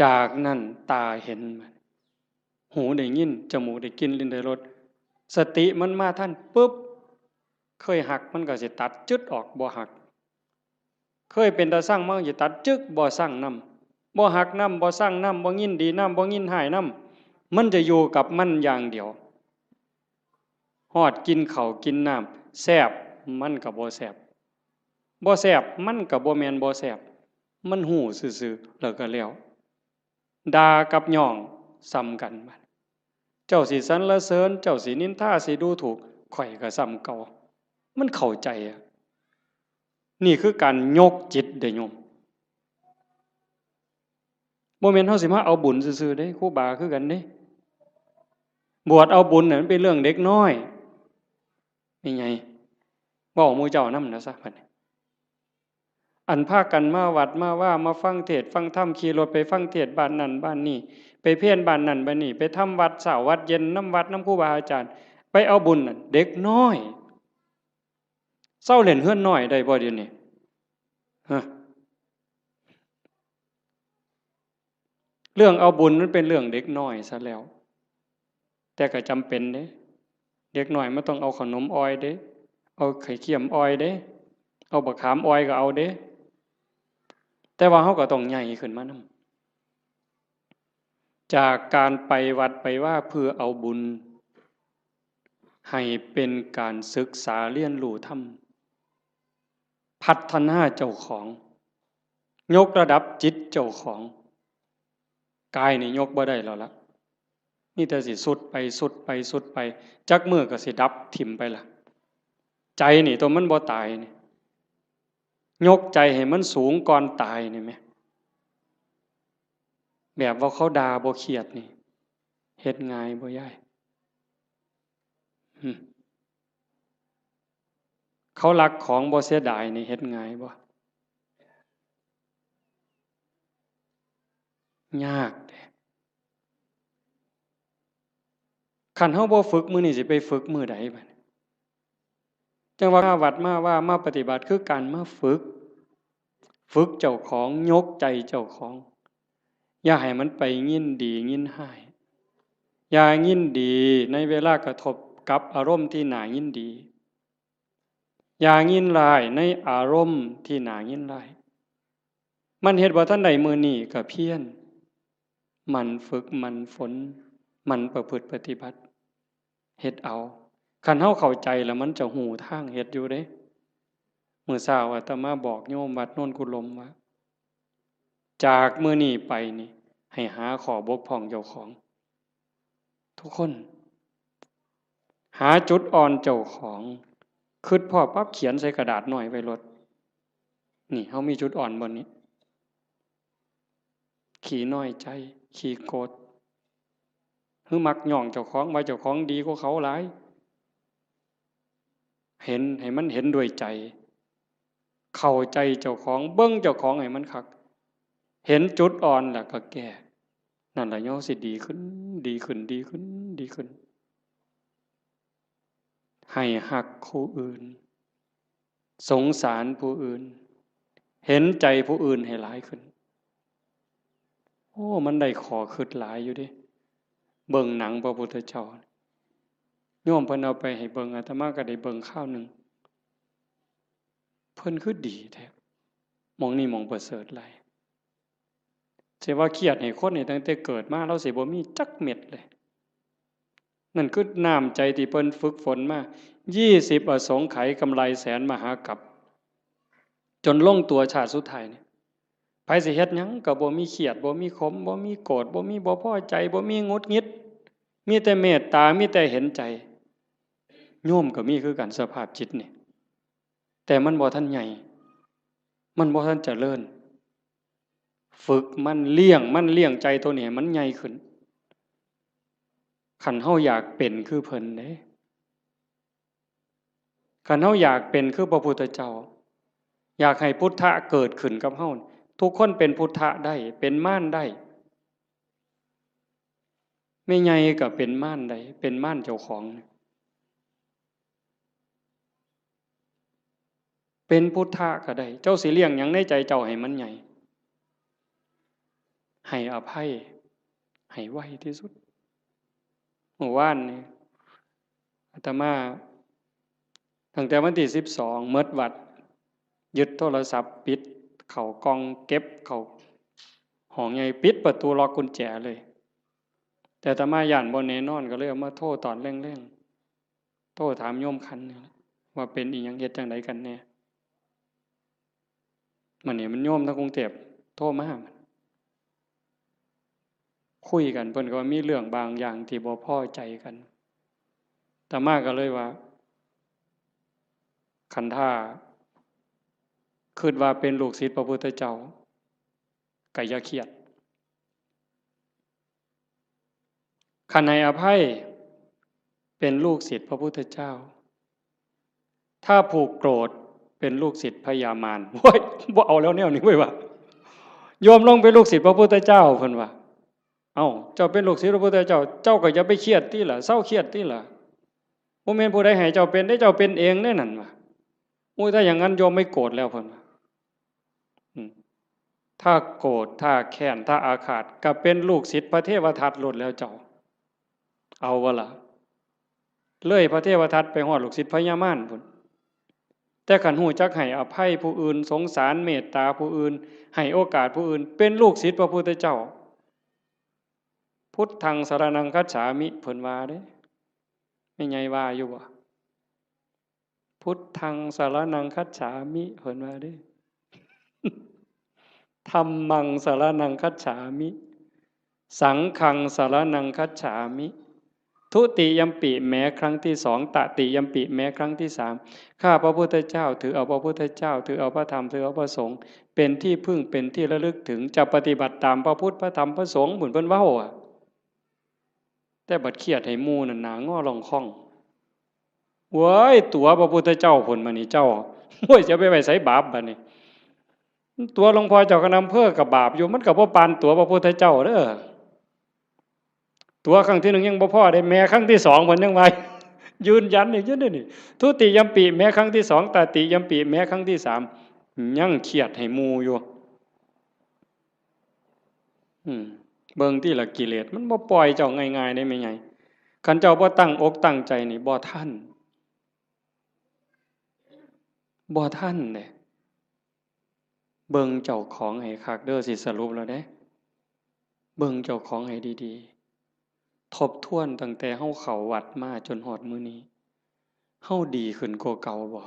จากนั้นตาเห็นหูได้ยินจมูกได้กลิ่นลิ้นได้รสสติมันมาท่านปุ๊บเคยหักมันก็สิตัดจึดออกบ่หักเคยเป็นตาสร้างมันสิตัดจึกบ่สร้างนำบ่หักนำบ่สร้างนำบ่ยินดีนำบ่ยินหายนำมันจะอยู่กับมันอย่างเดียวฮอดกินข้าวกินน้ำแซ่บมันก็บ่แซ่บบ่แซ่บมันก็บ่แม่นบ่แซ่บมันหู้ซื่อๆแล้วก็แล้วด่ากับย่องซ้ำกันบัดเจ้าสิสรรเสริญเจ้าสินินทาสิดูถูกข่อยก็ซ้ำเก่ามันเข้าใจอ่ะนี่คือการยกจิตเด้อโยมบ่แม่นเฮาสิมาเอาบุญซื่อๆเด้ครูบาคือกันเด้บวชเอาบุญน่ะมันเป็นเรื่องเด็กน้อยนี่ไงเว้าหมู่เจ้านำนะซะบัดนี้อันพากันมาวัดมาว่ามาฟังเทศน์ฟังธรรมขี่รถไปฟังเทศน์บ้านนั้นบ้านนี้ไปเพี้ยนบ้านนั้นบ้านนี้ไปทำวัดเช้าวัดเย็นน้ำวัดน้ำครูบาอาจารย์ไปเอาบุญน่ะเด็กน้อยเศร้าเล่นเฮือนน้อยได้บ่เดี๋ยวนี้ฮะเรื่องเอาบุญนั้นเป็นเรื่องเด็กน้อยซะแล้วแต่ก็จำเป็นเด้เด็กน้อยมันต้องเอาขนมอ้อยเด้เอาไข่เค็มอ้อยเด้เอาบักขามอ้อยก็เอาเด้แต่ว่าเฮาก็ต้องใหญ่ขึ้นมานำจากการไปวัดไปว่าเพื่อเอาบุญให้เป็นการศึกษาเรียนรู้ธรรมพัฒนาเจ้าของยกระดับจิตเจ้าของกายนี่ยกบ่ได้แล้วล่ะนี่แต่สิสุดไปสุดไปสุดไปจักมือก็สิดับถิ่มไปล่ะใจนี่ตัวมันบ่ตายนี่ยกใจให้มันสูงก่อนตายนี่แหมแบบว่าเขาด่าบ่เครียดนี่เฮ็ดง่ายบ่ยายเขารักของบ่เสียดายนี่เฮ็ดง่ายบ่ยากเด้คันเฮาบ่ฝึกมื้อนี้สิไปฝึกมื้อใดบัดจังว่าวัดมาว่ามาปฏิบัติคือการมาฝึกเจ้าของยกใจเจ้าของอย่าให้มันไปยินดียินหายอย่ายินดีในเวลากระทบกับอารมณ์ที่น่ายินดีอย่ายินร้ายในอารมณ์ที่น่ายินร้ายมันเฮ็ดบ่ทันใดมื้อนี้ก็เพียรมันฝึกมันฝนมันประพฤติปฏิบัติเฮ็ดเอาคันเฮาเข้าใจแล้วมันจะหูทางเฮ็ดอยู่เด้มื้อเช้าอาตมาบอกโยมวัดโน่นกุลมว่าจากมื้อนี้ไปนี่ให้หาข้อบกพร่องเจ้าของทุกคนหาจุดอ่อนเจ้าของคิดพอปั๊บเขียนใส่กระดาษหน่อยไว้รถนี่เฮามีจุดอ่อนบนนี้ขี้น้อยใจขี้โกรธคือมักย่องเจ้าของว่าเจ้าของดีกว่าเขาหลายเห็นให้มันเห็นด้วยใจเข้าใจเจ้าของเบิ่งเจ้าของให้มันคักเห็นจุดอ่อนแล้วก็แก้นั่นล่ะย่อสิดีขึ้นดีขึ้นดีขึ้นดีขึ้นให้หักผู้อื่นสงสารผู้อื่นเห็นใจผู้อื่นให้หลายขึ้นโอ้มันได้ขอคิดหลายอยู่ดิเบิ่งหนังพระพุทธเจ้าโยมเพิ่นเอาไปให้เบิ่งอาตมาก็ได้เบิ่งข้าวนึงเพิ่นคือดีแท้มองนี่มองประเสริฐหลายสิว่าเครียดให้คนนี่ตั้งแต่เกิดมาเราสิบ่มีจักเม็ดเลยนั่นคือน้ำใจที่เพิ่นฝึกฝนมา20อสงไขยกำไรแสนมหากัปจนลงตัวชาติสุดท้ายนี่ไผสิเฮ็ดหยังก็บ่มีเครียดบ่มีขมบ่มีโกรธบ่มีบ่พอใจบ่มีหงุดหงิดมีแต่เมตตามีแต่เห็นใจ โยมก็มีคือกันสภาพจิตนี่แต่มันบ่ทันใหญ่มันบ่ทันเจริญฝึกมันเลี้ยงใจตัวนี้มันใหญ่ขึ้นคันเฮาอยากเป็นคือเพิ่นเด้คันเฮาอยากเป็นคือพระพุทธเจ้าอยากให้พุทธะเกิดขึ้นกับเฮาทุกคนเป็นพุทธะได้เป็นม่านได้ไม่ใหญ่ก็เป็นม่านได้เป็นม่านเจ้าของเป็นพุทธะก็ได้เจ้าสิเลี้ยงหยังในใจเจ้าให้มันใหญ่ให้อภัยให้ไวที่สุดเมื่อวานนี่อาตมาตั้งแต่วันที่12เมิดวัดยึดโทรศัพท์ปิดเข้ากล่องเก็บเข้าห้องใหญ่ปิดประตูล็อกกุญแจเลยแต่อาตมาย่านบ่แน่นอนก็เลยเอามาโทรตอนแรงๆโทรถามโยมคันนี่ว่าเป็นอีหยังเฮ็ดจังไดกันแน่มันนี่มันโยมทางกรุงเทพโทรมาคุยกันเพิ่นก็ว่ามีเรื่องบางอย่างที่บ่พอใจกันอาตมาก็เลยว่าคันท่าคิดว่าเป็นลูกศิษย์พระพุทธเจ้าก็อย่าเครียดคันให้อภัยเป็นลูกศิษย์พระพุทธเจ้าถ้าผูกโกรธเป็นลูกศิษย์พญามารโอ้ยบ่เอาแล้วแนวนี้เว้ยว่าโยมลงเป็นลูกศิษย์พระพุทธเจ้าเพิ่นว่าเอ้าเจ้าเป็นลูกศิษย์พระพุทธเจ้าเจ้าก็อย่าไปเครียดติล่ะเศร้าเครียดติล่ะบ่แม่นผู้ใดให้เจ้าเป็นได้เจ้าเป็นเองแน่นั่นว่าโอ้ยถ้าอย่างนั้นโยมไม่โกรธแล้วเพิ่นว่าถ้าโกรธถ้าแค้นถ้าอาฆาตก็เป็นลูกศิษย์พระเทวทัตหลุดแล้วเจ้าเอาวะล่ะเลยพระเทวทัตไปฮอดลูกศิษย์พญามารพุ่นแต่ขันหูจักให้อภัยผู้อื่นสงสารเมตตาผู้อื่นให้โอกาสผู้อื่นเป็นลูกศิษย์พระพุทธเจ้าพุทธังสรณังคัจฉามิเพิ่นว่าเด้ไม่ไงว่าอยู่บ่พุทธังสรณังคัจฉามิเพิ่นว่าเด้ธัมมังสรณังคัจฉามิสังฆังสรณังคัจฉามิทุติยัมปิแม้ครั้งที่2ตติยัมปิแม้ครั้งที่3ข้าพระพุทธเจ้าถือเอาพระพุทธเจ้าถือเอาพระธรรมถือเอาพระสงฆ์เป็นที่พึ่งเป็นที่ระลึกถึงจะปฏิบัติตามพระพุทธพระธรรมพระสงฆ์บุญเพิ่นเว้าแต่บัดเครียดให้หมู่นั่นหนางอลองค่องเว้ยตัวพระพุทธเจ้าพุ่นมานี่เจ้าโอ้ยจะไปไว้ไสบาปบัดนี้ตัวหลวงพ่อเจ้าคณะอำเภอกับบาปอยู่มันก็บ่ปานตัวพระพุทธเจ้าเด้อตัวครั้งที่1ยังบ่พอได้แม้ครั้งที่2เพิ่นยังว่ายืนยันอีกอยู่นี่ทุติยัมปิแม้ครั้งที่2ตติยัมปิแม้ครั้งที่3ยังเครียดให้หมู่อยู่เบิ่งที่ละกิเลสมันบ่ปล่อยเจ้าง่ายๆได้แม่ใหญ่คันเจ้าบ่ตั้งอกตั้งใจนี่บ่ทันเด้เบิ่งเจ้าของให้คักเด้อสิสรุปแล้วเด้เบิ่งเจ้าของให้ดีๆทบทวนตั้งแต่เฮาเข้าวัดมาจนฮอดมื้อนี้เฮาดีขึ้นกว่าเก่าบ่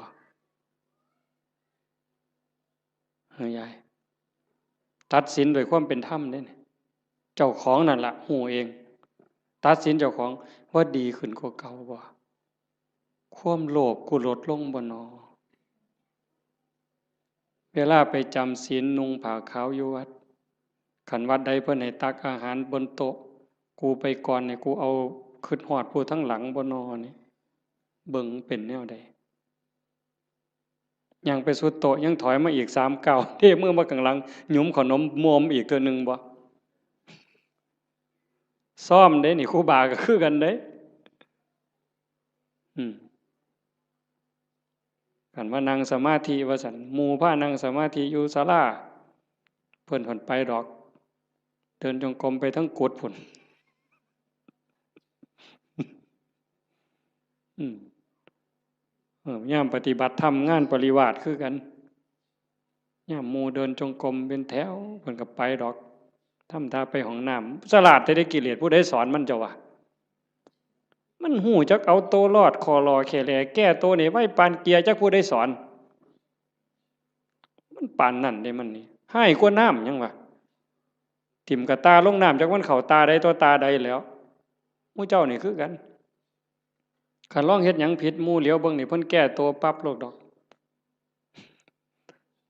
เฮ้ยยายตัดสินด้วยความเป็นธรรมเด้เจ้าของนั่นล่ะฮู้เองตัดสินเจ้าของว่าดีขึ้นกว่าเก่าบ่ความโลภกูลดลงบ่น้อเวลาไปจำศีลนุ่งผ้าขาวอยู่วัดขันวัดใดเพิ่นให้ตักอาหารบนโต๊ะกูไปก่อนเนี่ยกูเอาขึ้นฮอดผู้ทั้งหลังบ่น้อนี่เบิ่งเป็นแนวใดยังไปสุดโต๊ะยังถอยมาอีก3ก้าวเทมือมาข้างหลังหยุมขนมมอมอีกเทื่อนึงบ่ซ้อมเด้นี่ครูบาก็คือกันเด้กันว่านั่งสมาธิว่าซั่นหมู่พานั่งสมาธิอยู่ศาลาเพิ่นไปดอกเดินจงกรมไปทั้งกุฏพุ่นยามปฏิบัติธรรมงานปริวาสคือกันยามหมู่เดินจงกรมเป็นแถวเพิ่นก็ไปดอกทำท่าไปห้องน้ำฉลาดได้กิเลสผู้ใดสอนมันเจ้าวะมันหูจักเอาโตรอดคอรอแค่แลแก้โตนี่ไว้ปานเกียร์จักผู้ใดสอนมันปานนั่นได้มันนี่ให้กว่าน้ำยังวะทิ่มกับตาลงน้ำจักมันเข้าตาใดตัวตาใดแล้วหมู่เจ้านี่คือกัน คันลองเฮ็ดหยังผิดหมู่เหลียวเบิ่งนี่เพิ่นแก้ตัวปั๊บโลดดอก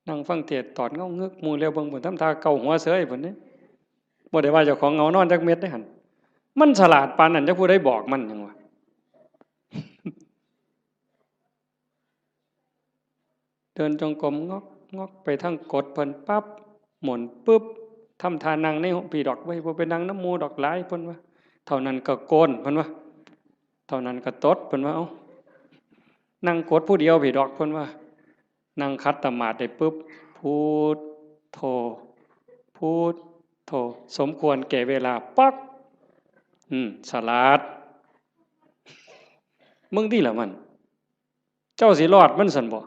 นั่งฟังเทศน์ตอดเงาเงึกหมู่เหลียวเบิ่งเพิ่นทำท่าเกาหัวเสยเพิ่นเด้บ่ได้ว่าเจ้าของเงานอนจักเม็ดเด้หั่นมันฉลาดปานนั้นจักผู้ใดบอกมันหยังวะเดินจงกรมงอกงอกไปทางกดเพิ่นปั๊บหมุนปึ๊บทำท่านั่งในพี่ดอกไว้บ่ไปนั่งน้ำหมู่ดอกหลายเพิ่นว่าเท่านั้นก็โกนเพิ่นว่าเท่านั้นก็ตดเพิ่นว่าเอ้านั่งกดผู้เดียวพี่ดอกเพิ่นว่านั่งคัดตมาดได้ปึ๊บพุทโธพุทโธสมควรแก่เวลาปักสลาดมึงที่ละมันเจ้าสิรอดมันสั่นบ่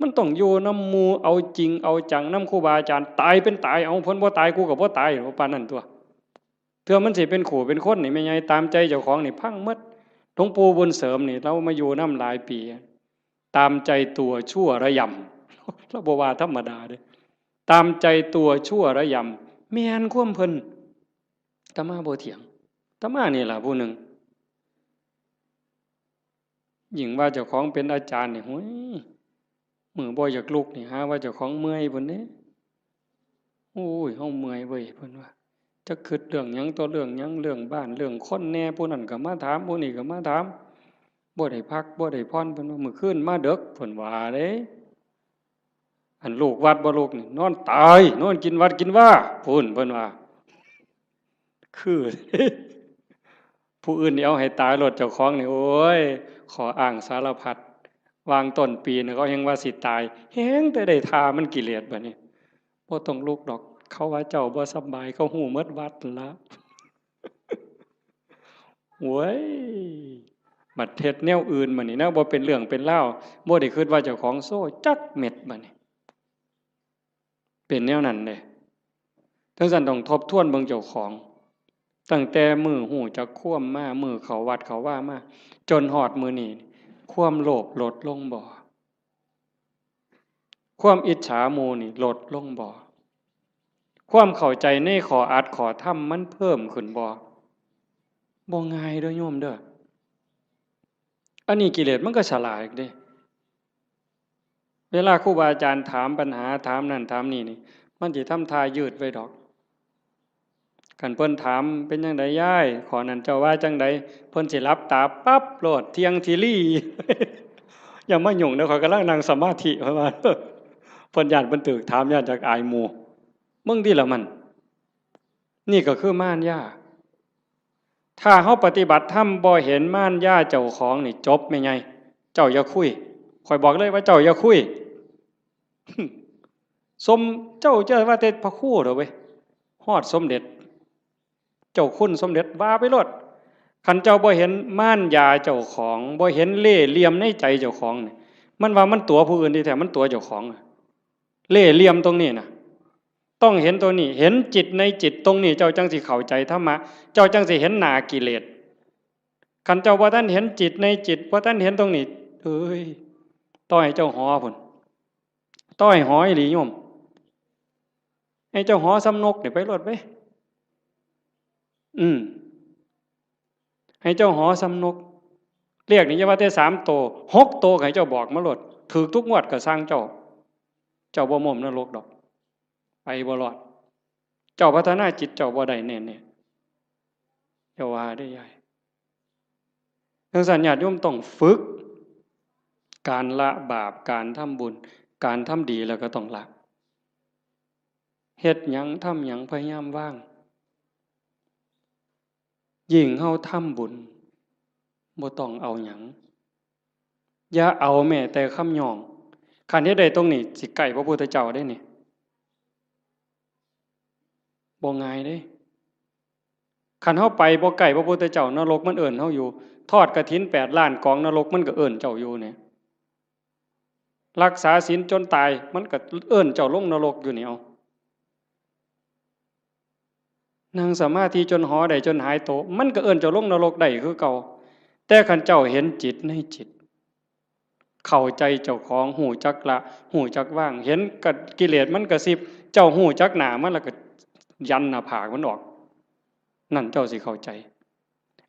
มันต้องอยู่น้ำหมู่เอาจริงเอาจังน้ำครูบาอาจารย์ตายเป็นตายเอาเพิ่นบ่ตายกูก็บ่ตายปานนั้นตัวเทื่อมันสิเป็นขู่เป็นคนนี่แม่ใหญ่ตามใจเจ้าของนี่พังหมดหลวงปู่บุญเสริมนี่เรามาอยู่นำหลายปีตามใจตัวชั่วระยำเราบ่ว่าธรรมดาเด้ตามใจตัวชั่วระยำแม่นความเพิ่นอาตมาบ่เถียงอาตมานี่ล่ะผู้หนึ่งยิ่งว่าเจ้าของเป็นอาจารย์นี่โอ้ยมือบ่อยากลุกนี่หาว่าเจ้าของเมื่อยพุ่นเด้โอ้ยเฮาเมื่อยเว้ยเพิ่นว่าจะคิดเรื่องหยังต่อเรื่องหยังเรื่องบ้านเรื่องคนแน่ผู้นั้นก็มาถามผู้นี้ก็มาถามบ่ได้พักบ่ได้พรเพิ่นว่ามื้อคืนมาดึกเพิ่นว่าเด้อันลูกวัดบ่ลูกนี่นอนตายนอนกินวัดกินว่าพุ่นเพิ่นว่าคือผู้อื่นนี่เอาให้ตายรถเจ้าของนี่โอ้ยขออ้างสารพัดวางต้นปีนี่เขายังว่าสิตายแฮงแต่ได้ทามันกิเลสบัดนี้บ่ต้องลุกดอกเขาว่าเจ้าบ่สบายเขาฮู้หมดวัดนั่นล่ะโว้ยบัดเฮ็ดแนวอื่นบัดนี้นะบ่เป็นเรื่องเป็นราวบ่ได้คิดว่าเจ้าของโซ่จักเม็ดบัดนี้เป็นแนวนั้นเด้ทั้งนั้นต้องทบทวนเบิ่งเจ้าของตั้งแต่มื้อฮู้จักความมามื้อเข้าวัดเข้าว่ามาจนฮอดมื้อนี้ความโลภลดลงบ่ความอิจฉาหมู่นี่ลดลงบ่ความเข้าใจในข้ออัดข้อธรรมมันเพิ่มขึ้นบ่ง่ายเด้อโยมเด้ออันนี้กิเลสมันก็ฉลาดเด้เวลาครูบาอาจารย์ถามปัญหาถามนั่นถามนี่มันสิทำท่ายืดไว้ดอกคันเพิ่นถามเป็นจังไดยายขอนั้นเจ้าว่าจังไดเพิ่นสิหลับตาปั๊บโลดเที่ยงทีลี่ อย่ามายุ่งเด้อข้อยกำลังนั่งสมาธิเพิ่นว่าเพิ่นย้านเพิ่นตึกถามย้านจากอายหมู่มึงที่ละมันนี่ก็คือม่านย่าถ้าเฮาปฏิบัติธรรมบ่เห็นม่านย่าเจ้าของนี่จบแม่ใหญ่เจ้าอย่าคุยข่อยบอกเลยว่าเจ้าอย่าคุย สมเจ้าว่าแต่พระครูเด้อเว้ยฮอดสมเด็จเจ้าคุณสมเด็จว่าไปโลดคันเจ้าบ่เห็นม่านยาเจ้าของบ่เห็นเล่ห์เหลี่ยมในใจเจ้าของนี่มันว่ามันตัวผู้อื่นที่แท้มันตัวเจ้าของเล่ห์เหลี่ยมตรงนี้น่ะต้องเห็นตัวนี้เห็นจิตในจิตตรงนี้เจ้าจังสิเข้าใจธรรมะเจ้าจังสิเห็นหน้ากิเลสคันเจ้าบ่ทันเห็นจิตในจิตบ่ทันเห็นตรงนี้เอ้ยต้อยเจ้าหอพุ่นต้อยหอยหลีโยมให้เจ้าหอสำนกนี่ไปรถไปให้เจ้าหอสำนกเรียกนี่จะว่าแต่3 โต6 โตให้เจ้าบอกมาโลดถูกทุกงวดก็สร้างเจ้าบ่ม่มนรกดอกไปบ่รอดเจ้าพัฒนาจิตเจ้าบ่ได้แน่ๆอย่าว่าได้ใหญ่ทั้งสัญญาติโยมต้องฝึกการละบาปการทำบุญการทำดีแล้วก็ต้องละเฮ็ดหยังทำหยังพยายามว่างยิ่งเฮาทำบุญบ่ต้องเอาหยังอย่าเอาแม้แต่คำย่องคันเฮ็ดได้ตรงนี้สิใกล้พระพุทธเจ้าได้นี่บ่ง่ายเด้คันเฮาไปบ่ใกล้พระพุทธเจ้านรกมันเอิ้นเฮาอยู่ทอดกฐิน8 ล้านกองนรกมันก็เอิ้นเจ้าอยู่เนี่ยรักษาศีลจนตายมันก็เอิ้นเจ้าลงนรกอยู่นี่เอานั่งสมาธิจนหอได้จนหายโตมันก็เอิ้นเจ้าลงนรกได้คือเก่าแต่คันเจ้าเห็นจิตในจิตเข้าใจเจ้าของหูจักละหูจักว่างเห็นกับกิเลสมันกระซิบเจ้าหูจักหนามันแล้วก็ยันหน้าผากมันออกนั่นเจ้าสิเข้าใจ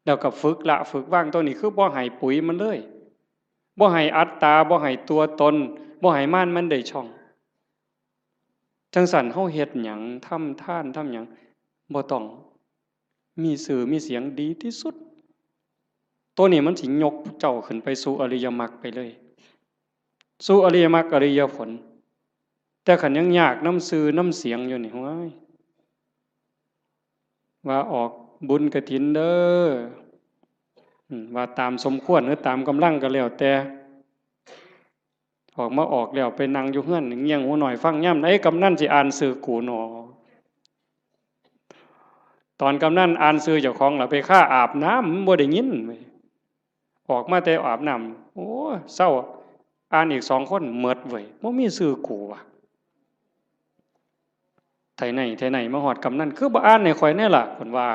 แล้วก็ฝึกละฝึกว่างตัวนี้คือบ่ให้ปุ๋ยมันเลยบ่ให้อัตตาบ่ให้ตัวตนบ่ให้ม่านมันได้ช่องจังสั่นเฮาเฮ็ดหยังทำทานทำหยังบ่ต้องมีสื่อมีเสียงดีที่สุดตัวนี้มันสิยกเจ้าขึ้นไปสู่อริยมรรคไปเลยสู่อริยมรรคอริยผลแต่ขันยังยากน้ำสื่อน้ำเสียงอยู่นี่ว้ายว่าออกบุญกฐินเด้อว่าตามสมควรหรือตามกำลังก็แล้วแต่ออกมาออกแล้วไปนั่งอยู่เฮือนเงี่ยงหูหน่อยฟังย่ำไอ้กำนันสิอ่านสื่อกูหนอตอนกำนันอ่านสื่อเจ้าของล่ะไปฆ่าอาบน้ำบ่ได้ยินออกมาแต่อาบน้ำโอ้เศร้าอ่านอีก2 คนเมิดเว้ยบ่มีสื่อกูว่ะไทไหนมาหอดกำนันคือบ่อ่านในข่อยแน่ล่ะเพิ่นว่า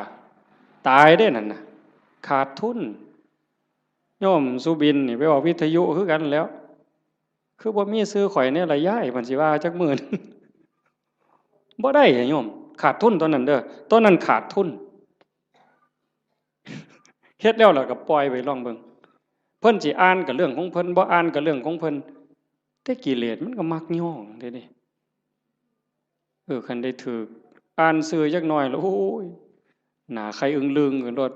ตายได้นั่นน่ะขาดทุนโยมสุบินนี่ไปออกวิทยุคือกันแล้วคือบ่มีซื้อข่อยเนี่ยละย้ายเพิ่นสิว่าจักมื้อนึงบ่ได้โยมขาดทุนตอนนั้นเด้อตอนนั้นขาดทุนเฮ็ดแล้วล่ะก็ปล่อยไว้ลองเบิ่งเพิ่นสิอ่านก็เรื่องของเพิ่นบ่อ่านก็เรื่องของเพิ่นแต่กิเลสมันก็มักย่องเด้นี่คันได้ถูกอ่านซื่อจักหน่อยแล้วโอ้ยหน้าใครอึ้งลึงกันรถ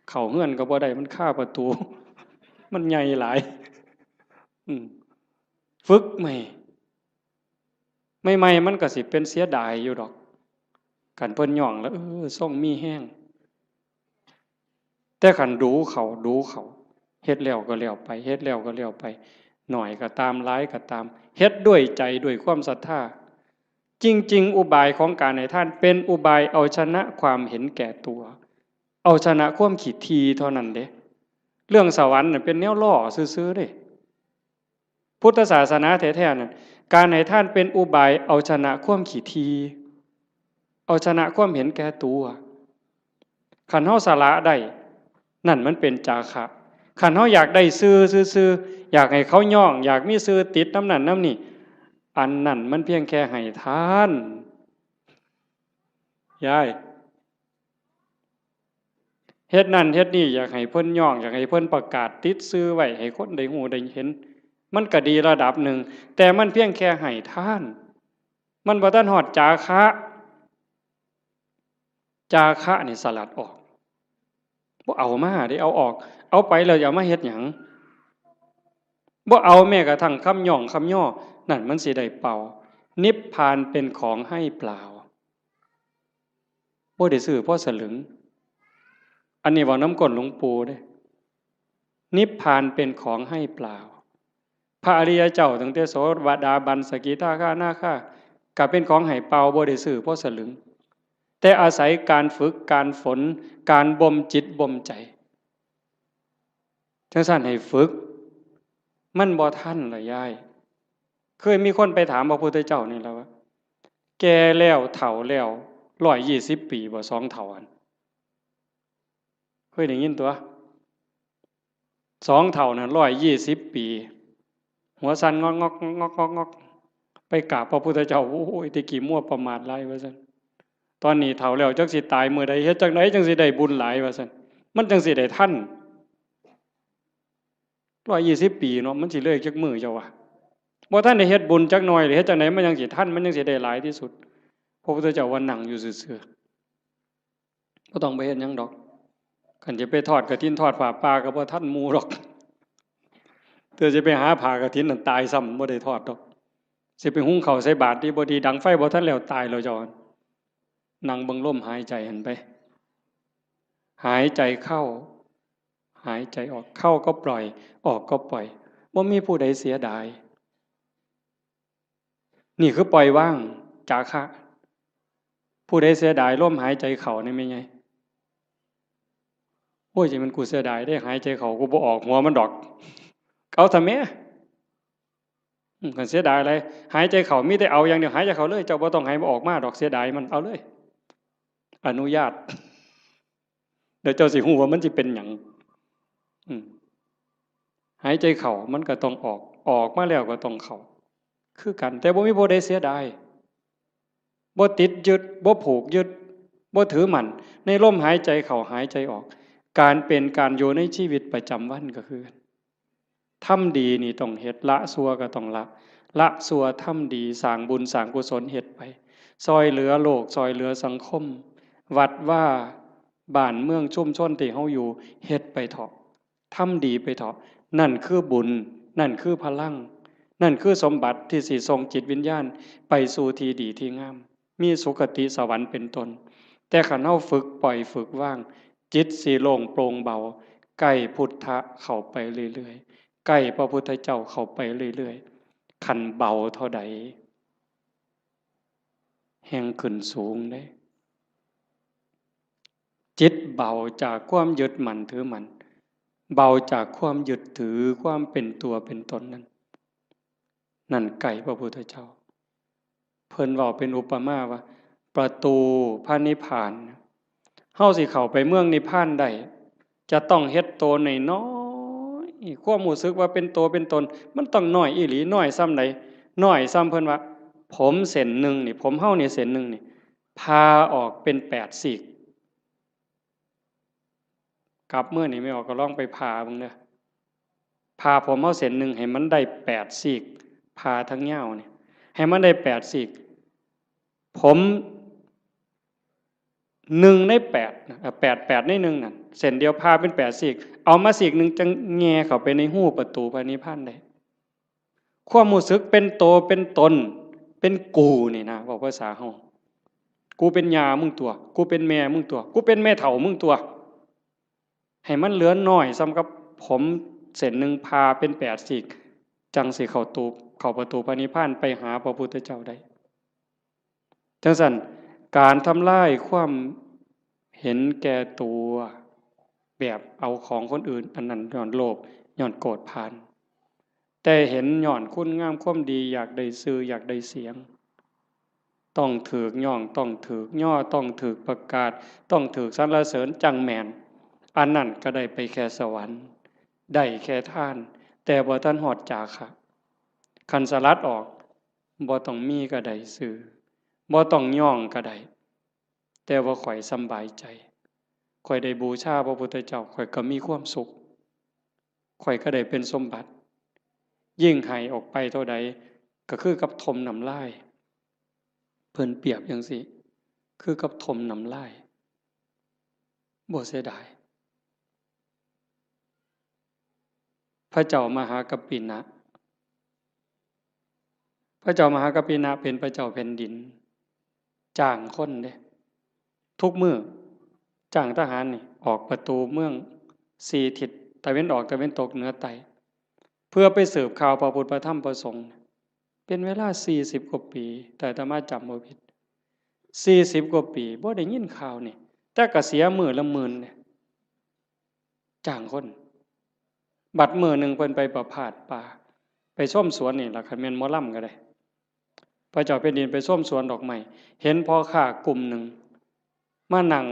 เข้าเฮือนก็บ่ได้มันคาประตูมันใหญ่หลายฝึกใหม่มันก็สิเป็นเสียดายอยู่ดอกกันเพิ่นย่องแล้วส่งมีแห้งแต่ขันดูเขาเฮ็ดแล้วก็แล้วไปเฮ็ดแล้วก็แล้วไปหน่อยก็ตามร้ายก็ตามเฮ็ดด้วยใจด้วยความศรัทธาจริงๆอุบายของการให้ท่านเป็นอุบายเอาชนะความเห็นแก่ตัวเอาชนะความขี้ทีเท่านั้นเด้เรื่องสวรรค์น่ะเป็นแนวล่อซื่อๆเด้พุทธศาสนาแท้ๆนั่นการให้ท่านเป็นอุบายเอาชนะความขี้ทีเอาชนะความเห็นแก่ตัวขันเฮาสละได้นั่นมันเป็นจาคะขันเฮาอยากได้ซื่ออยากให้เขาย่องอยากมีซื่อติดน้ำนั่นน้ำนี่อันนั่นมันเพียงแค่ให้ทานยายเฮ็ดนั่นเฮ็ดนี่อยากให้เพิ่นย่องอยากให้เพิ่นประกาศติดซื่อไว้ให้คนได้ฮู้ได้เห็นมันก็ดีระดับหนึ่งแต่มันเพียงแค่ให้ทานมันบ่ทันฮอดจาคะนี่สลัดออกบ่เอามาได้เอาออกเอาไปแล้วอย่ามาเฮ็ดหยังบ่เอาแม้กระทั่งคำย่องคำย่อนั่นมันสิได้เป่านิพพานเป็นของให้เปล่าบ่ได้ซื้อเพราะสลึงอันนี้ว่าน้ำก้นหลวงปู่เด้นิพพานเป็นของให้เปล่าพระอริยเจ้าตั้งแต่โสดาบันสกิทาคานาคาก็เป็นของให้เปล่าบ่ได้ซื้อเพราะสลึงแต่อาศัยการฝึกการฝนการบ่มจิตบ่มใจจังซั่นให้ฝึกมันบ่ทันล่ะยายเคยมีคนไปถามพระพุทธเจ้านี่แล้วว่าแก่แล้วเฒ่าแล้ว120 ปีบ่2เฒ่าอันเคยได้ยินตัว2เฒ่านั้น120 ปีหัวสั่นงอกไปกราบพระพุทธเจ้าโอ้ยตะกี้มั่วประมาทหลายว่าซั่นตอนนี้เฒ่าแล้วจักสิตายมื้อใดเฮ็ดจังไดจังสิได้บุญหลายว่าซั่นมันจังสิได้ทัน120 ปีเนาะมันสิเลยจักมื้อเจ้าว่าบ่ทันได้เฮ็ดบุญจักหน่อยหรือเฮ็ดจังไดมันจังสิทันมันจังสิได้หลายที่สุดพระพุทธเจ้าว่านั่งอยู่ซื่อๆบ่ต้องไปเฮ็ดหยังดอกคันจะไปทอดกฐินทอดผ้าป่าก็บ่ทันหมู่ดอกเธอจะไปหาผ้ากฐินนั่นตายซ้ำบ่ได้ทอดดอกสิไปหุงข้าวใส่บาตรที่บ่ดีดังไฟบ่ทันแล้วตายแล้วเจ้านั่งเบิ่งลมหายใจหันไปหายใจเข้าหายใจออกเข้าก็ปล่อยออกก็ปล่อยบ่มีผู้ใดเสียดายนี่คือปล่อยว่างจาคะผู้ใดเสียดายลมหายใจเข้านี่แม่นไงโอ้ยจิมันกูเสียดายได้หายใจเข้ากูบ่ออกหัวมันดอกเอาทำแม่กันเสียดายอะไรหายใจเข้ามีแต่เอาอย่างเดียวหายใจเข้าเลยเจ้าบ่ต้องให้มันออกมาดอกเสียดายมันเอาเลยอนุญาตเดี๋ยวเจ้าสิฮู้ว่ามันสิเป็นหยังหายใจเข้ามันก็ต้องออกมาแล้วก็ต้องเข้าคือกันแต่บ่มีผู้ใดเสียดายบ่ติดยึดบ่ผูกยึดบ่ถือมั่นในลมหายใจเข้าหายใจออก การเป็นการอยู่ในชีวิตประจำวันก็คือทำดีนี่ต้องเฮ็ดละชั่วก็ต้องละชั่วทำดีสร้างบุญสร้างกุศลเฮ็ดไปซอยเหลือโลกซอยเหลือสังคมวัดว่าบ้านเมืองชุมชนที่เฮาอยู่เฮ็ดไปเถาะทำดีไปเถาะนั่นคือบุญนั่นคือพลังนั่นคือสมบัติที่สิส่งจิตวิญญาณไปสู่ที่ดีที่งามมีสุคติสวรรค์เป็นต้นแต่คันเฮาฝึกปล่อยฝึกว่างจิตสิโล่งโปร่งเบาใกล้พุทธะเข้าไปเรื่อยๆใกล้พระพุทธเจ้าเข้าไปเรื่อยๆคันเบาเท่าใดแห่งขึ้นสูงเด้จิตเบาจากความยึดมั่นถือมั่นเบาจากความยึดถือความเป็นตัวเป็นตนนั่นไก่พระพุทธเจ้าเพิ่นเว้าเป็นอุปมาว่าประตูพระนิพพานเฮาสิเข้าไปเมืองนิพพานได้จะต้องเฮ็ดโตน้อยๆความรู้สึกว่าเป็นตัวเป็นตนมันต้องน้อยอีหลีน้อยซ้ำใดน้อยซ้ำเพิ่นว่าผมเส้นหนึ่งนี่ผมเฮานี่เส้นหนึ่งนี่พาออกเป็น8ซีกกลับเมื่อนี่ไม่ออกก็ลองไปพาเบิ่งเด้อพาผมเฮาเส้นหนึ่งให้มันได้8ซีกพาทั้งยาวนี่ให้มันได้8ซีกผม1 ใน 8นะ8ใน1นั่นเส้นเดียวพาเป็น8ซีกเอามาซีกหนึ่งจังแง่เข้าไปในหูประตูพระนิพพานได้ความรู้สึกเป็นโตเป็นตนเป็นกูนี่นะบอกภาษาเฮากูเป็นยามึงตัวกูเป็นแม่มึงตัวกูเป็นแม่เฒ่ามึงตัวให้มันเหลือน้อยซ้ำกับผมเส้นหนึ่งพาเป็น8ซีกจังสิเข้าประตูพระนิพพานไปหาพระพุทธเจ้าได้จังซั่นการทำลายความเห็นแก่ตัวแบบเอาของคนอื่นอันนั้นย้อนโลภย้อนโกรธพานแต่เห็นย้อนคุณงามความดีอยากได้ชื่ออยากได้เสียงต้องถูกย่องต้องถูกย่อต้องถูกประกาศต้องถูกสรรเสริญจังแม่นอันนั้นก็ได้ไปแค่สวรรค์ได้แค่ท่านแต่บ่ทันฮอดจาคะคันสลัดออกบ่ต้องมีก็ได้ชื่อบ่ต้องย่องก็ได้แต่ว่าข่อยสำบายใจข่อยได้บูชาพระพุทธเจ้าข่อยก็มีความสุขข่อยก็ได้เป็นสมบัติยิ่งให้ออกไปเท่าใดก็คือกับทมน้ำลายเพิ่นเปรียบจังซี่คือกับทมน้ำลายบ่เสียดายพระเจ้ามหากัปปินะพระเจ้ามหากัปปินะเป็นพระเจ้าแผ่นดินจ้างคนเด้ทุกมื้อจ้างทหารนี่ออกประตูเมือง4ทิศตะเว้นออกตะเว้นตกเหนือใต้เพื่อไปสืบข่าวพระพุทธพระธรรมพระสงฆ์เป็นเวลา40กว่าปีแต่อาตมาจำบ่ผิด40กว่าปีบ่ได้ยินข่าวนี่แต่ก็เสียมื้อละหมื่นเนี่ยจ้างคนบัดมื้อนึงเพิ่นไปประพาสป่าไปชมสวนนี่ล่ะคันแม่นหมอลำก็ได้พระเจ้าแผ่นดินไปชมสวนดอกไม้เห็นพ่อค้ากลุ่มหนึ่งมานั่ง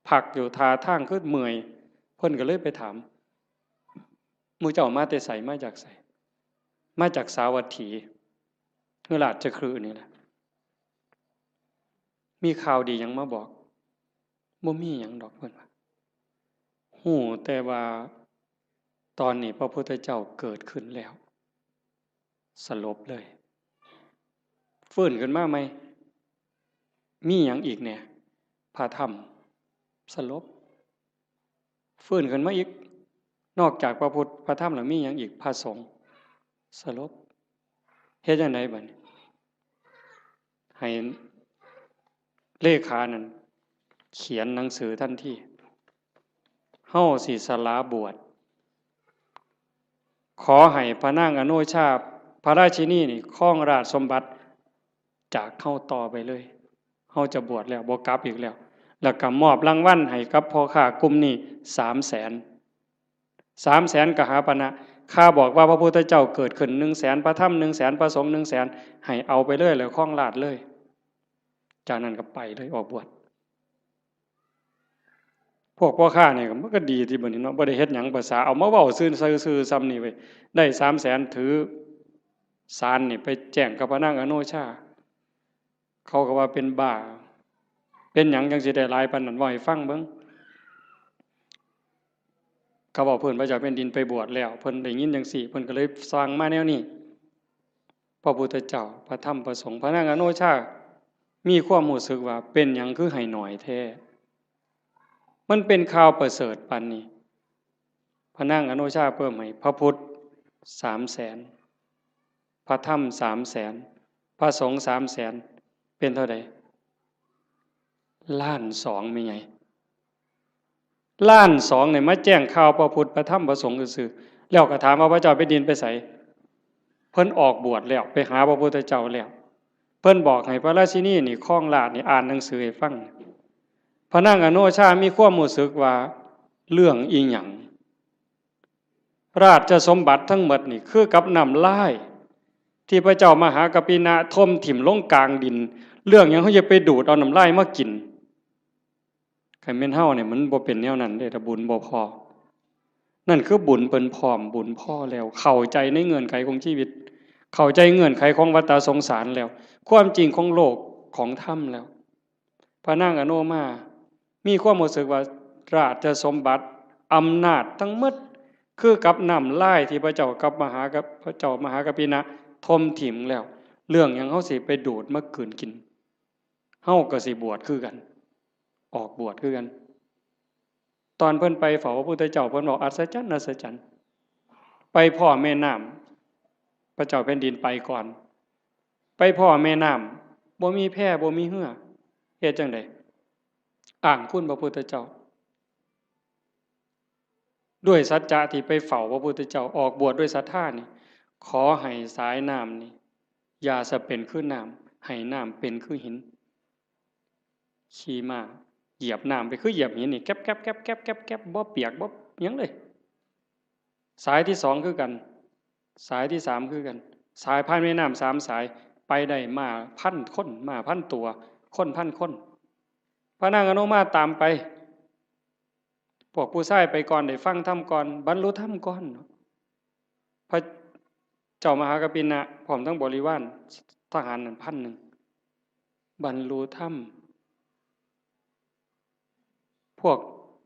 พักอยู่ท่าทางคือเมื่อยเพิ่นก็เลยไปถามหมู่เจ้ามาแต่ไสมาจากไสมาจากสาวัตถีคือราชคฤห์นี่แหละมีข่าวดีหยังมาบอกบ่มีหยังดอกเพิ่นว่าฮู้แต่ว่าตอนนี้พระพุทธเจ้าเกิดขึ้นแล้วสลบเลยฟื้นขึ้นมาไหมมีหยังอีกเนี่ยพระธรรมสลบฟื้นขึ้นมาอีกนอกจากพระพุทธพระธรรมแล้วมีหยังอีกพระสงฆ์สลบเฮ็ดจังไดบัดนี้ให้เลขานั่นเขียนหนังสือทันทีเฮาสิสละบวชขอให้พระนางอโนชาพระราชินีนี่ครองราชสมบัติจากเฮาต่อไปเลยเฮาจะบวชแล้วบ่กลับอีกแล้วก็มอบรางวัลให้กับพ่อค้ากลุ่มนี้300,000 300,000กหาปณะข้าบอกว่าพระพุทธเจ้าเกิดขึ้น100,000พระธรรม100,000พระสงฆ์100,000ให้เอาไปเลยแล้วครองราชเลยจากนั้นก็ไปเลยออกบวชพวกพ่อค้านี่ก็มันก็ดีที่บัดนี้เนาะบ่ได้เฮ็ดหยังภาษาเอามาเว้าซื่อๆซ้ำนี่เว้ยได้300,000ถือศาลนี่ไปแจ้งกับพระนางอโนชาเขาก็ว่าเป็นบ้าเป็นหยังจังสิได้หลายปานนั้นเว้าให้ฟังเบิ่ง เขาบอกเพิ่นพระเจ้าแผ่นดินไปบวชแล้วเพิ่นได้ยินจังซี่เพิ่นก็เลยสร้างมาแนวนี้พระพุทธเจ้าพระธรรมพระสงฆ์พระนางอโนชามีความรู้สึกว่าเป็นหยังคือให้หน่อยแท้มันเป็นข่าวประเสริฐปานนี้พระนางอโนชาเพิ่มให้พระพุทธ300,000พระธรรม300,000พระสงฆ์300,000เป็นเท่าใด1,200,000ไม่ใหญ่1,200,000เนี่ยมาแจ้งข่าวพระพุทธพระธรรมพระสงฆ์ซื่อๆแล้วก็ถามว่าพระเจ้าแผ่นดินไปไสเพิ่นออกบวชแล้วไปหาพระพุทธเจ้าแล้วเพิ่นบอกให้พระราชินีนี่คล้องลาดนี่อ่านหนังสือให้ฟังพระนางอโนชามีความรู้สึกว่าเรื่องอีหยังราชสมบัติทั้งหมดนี่คือกับน้ำลายที่พระเจ้ามหากัปปินะทมถิ่มลงกลางดินเรื่องหยังเขาจะไปดูดเอาน้ำลายมากินใครแม่นเฮาเนี่ยมันบ่เป็นแนวนั้นเด้ถ้าบุญบ่พอนั่นคือบุญเปิ้นพร้อมบุญพอแล้วเข้าใจในเงื่อนไขของชีวิตเข้าใจเงื่อนไขของวัฏสงสารแล้วความจริงของโลกของธรรมแล้วพระนางอโนมามีความรู้สึกว่าราชสมบัติอำนาจทั้งหมดคือกับน้ำลายที่พระเจ้ากับพระเจ้ามหากัปปินะทมถิ่มแล้วเรื่องหยังเฮาสิไปดูดมากืนกินเฮาก็สิบวชคือกันออกบวชคือกันตอนเพิ่นไปเฝ้าพระพุทธเจ้าเพิ่นบอกอัศจรรย์อัศจรรย์ไปพ่อแม่น้ำพระเจ้าแผ่นดินไปก่อนไปพ่อแม่น้ำบ่มีแพบ่มีเหือเฮ็ดจังได๋อ้างคุณพระพุทธเจ้าด้วยสัจจะที่ไปเฝ้าพระพุทธเจ้าออกบวชด้วยศรัทธานี่ขอให้สายน้ำนี่อย่าสะเป็นคือน้ำให้น้ำเป็นคือหินขี่ม้าเหยียบน้ำไปคือเหยียบหินนี่แก๊บแก๊บแก๊บแก๊บแก๊บแก๊บบ่เปียกบ่หยังเลยสายที่2คือกันสายที่3คือกันสายผ่านแม่น้ำ3สายไปได้มา1,000 คนมา1,000 ตัวคน1,000 คนพระนางอนุมาตามไปพวกผู้ชายไปก่อนได้ฟังธรรมก่อนบรรลุธรรมก่อนพระเจ้ามหากัปปินะพร้อมทั้งบริวารทหารนั่น1,000บรรลุธรรมพวก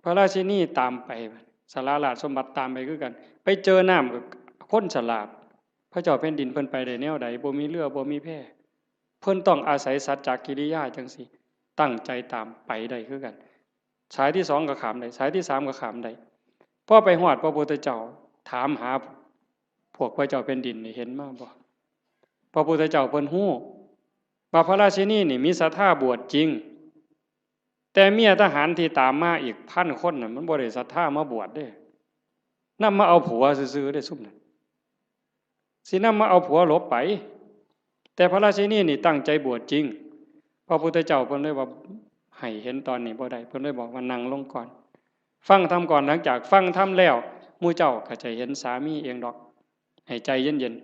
พระราชินีตามไปสาราราชสมบัติตามไปคือกันไปเจอน้ำกับคนฉลาดพระเจ้าแผ่นดินเพิ่นไปได้แนวใดบ่มีเรือบ่มีแพเพิ่นต้องอาศัยสัจจกิริยาจังซี่ตั้งใจตามไปได้คือกันสายที่2ก็ข้ามได้สายที่3ก็ข้ามได้พอไปฮอดพระพุทธเจ้าถามหาพวกพระเจ้าแผ่นดินนี่เห็นมาบ่พระพุทธเจ้าเพิ่นฮู้ว่าพระราชินีนี่มีศรัทธาบวชจริงแต่เมียทหารที่ตามมาอีก1,000 คนน่ะมันบ่ได้ศรัทธามาบวชเด้นำมาเอาผัวซื่อๆได้ซุ่มนั้นสินำมาเอาผัวหลบไปแต่พระราชินีนี่ตั้งใจบวชจริงพระพุทธเจ้าเพิ่นเลยว่าให้เห็นตอนนี้บ่ได้เพิ่นเลยบอกว่านั่งลงก่อนฟังธรรมก่อนหลังจากฟังธรรมแล้วหมู่เจ้าก็จะเห็นสามีเองดอกให้ใจเย็น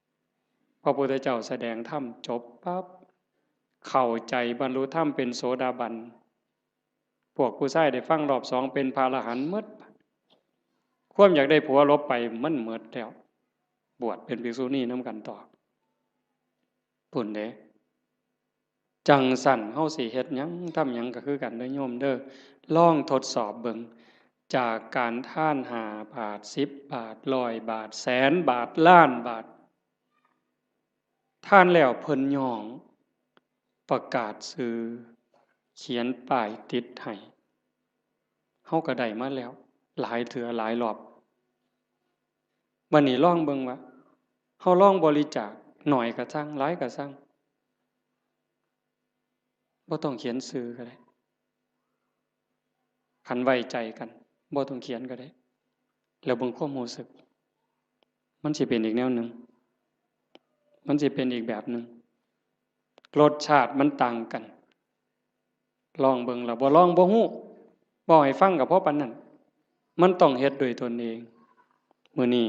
ๆพระพุทธเจ้าแสดงธรรมจบปั๊บเข้าใจบรรลุธรรมเป็นโสดาบันพวกผู้ชายได้ฟังรอบ2เป็นพระอรหันต์หมดความอยากได้ผัวลบไปมันหมดแล้วบวชเป็นภิกษุณีนำกันต่อพุ่นเด้จังสั่นเฮาสิเฮ็ดหยังทำหยังก็คือกันเด้อโยมเด้อลองทดสอบเบิ่งจากการท่าน5 บาท10 บาท100 บาทแสนบาทล้านบาทท่านแล้วเพิ่นย่องประกาศซื้อเขียนป้ายติดให้เฮาก็ได้มาแล้วหลายเทื่อหลายรอบบัดนี้ลองเบิ่งว่าเฮาลองบริจาคหน่อยก็ซังหลายก็ซังบ่ต้องเขียนชื่อก็ได้คันไว้ใจกันบ่ต้องเขียนก็ได้แล้วเบิ่งความรู้สึกมันสิเป็นอีกแนวหนึ่งมันสิเป็นอีกแบบหนึ่งรสชาติมันต่างกันลองเบิ่งแล้วบ่ลองบ่ฮู้บ่ให้ฟังก็เพราะปานนั้นมันต้องเฮ็ดด้วยตนเองมื้อนี้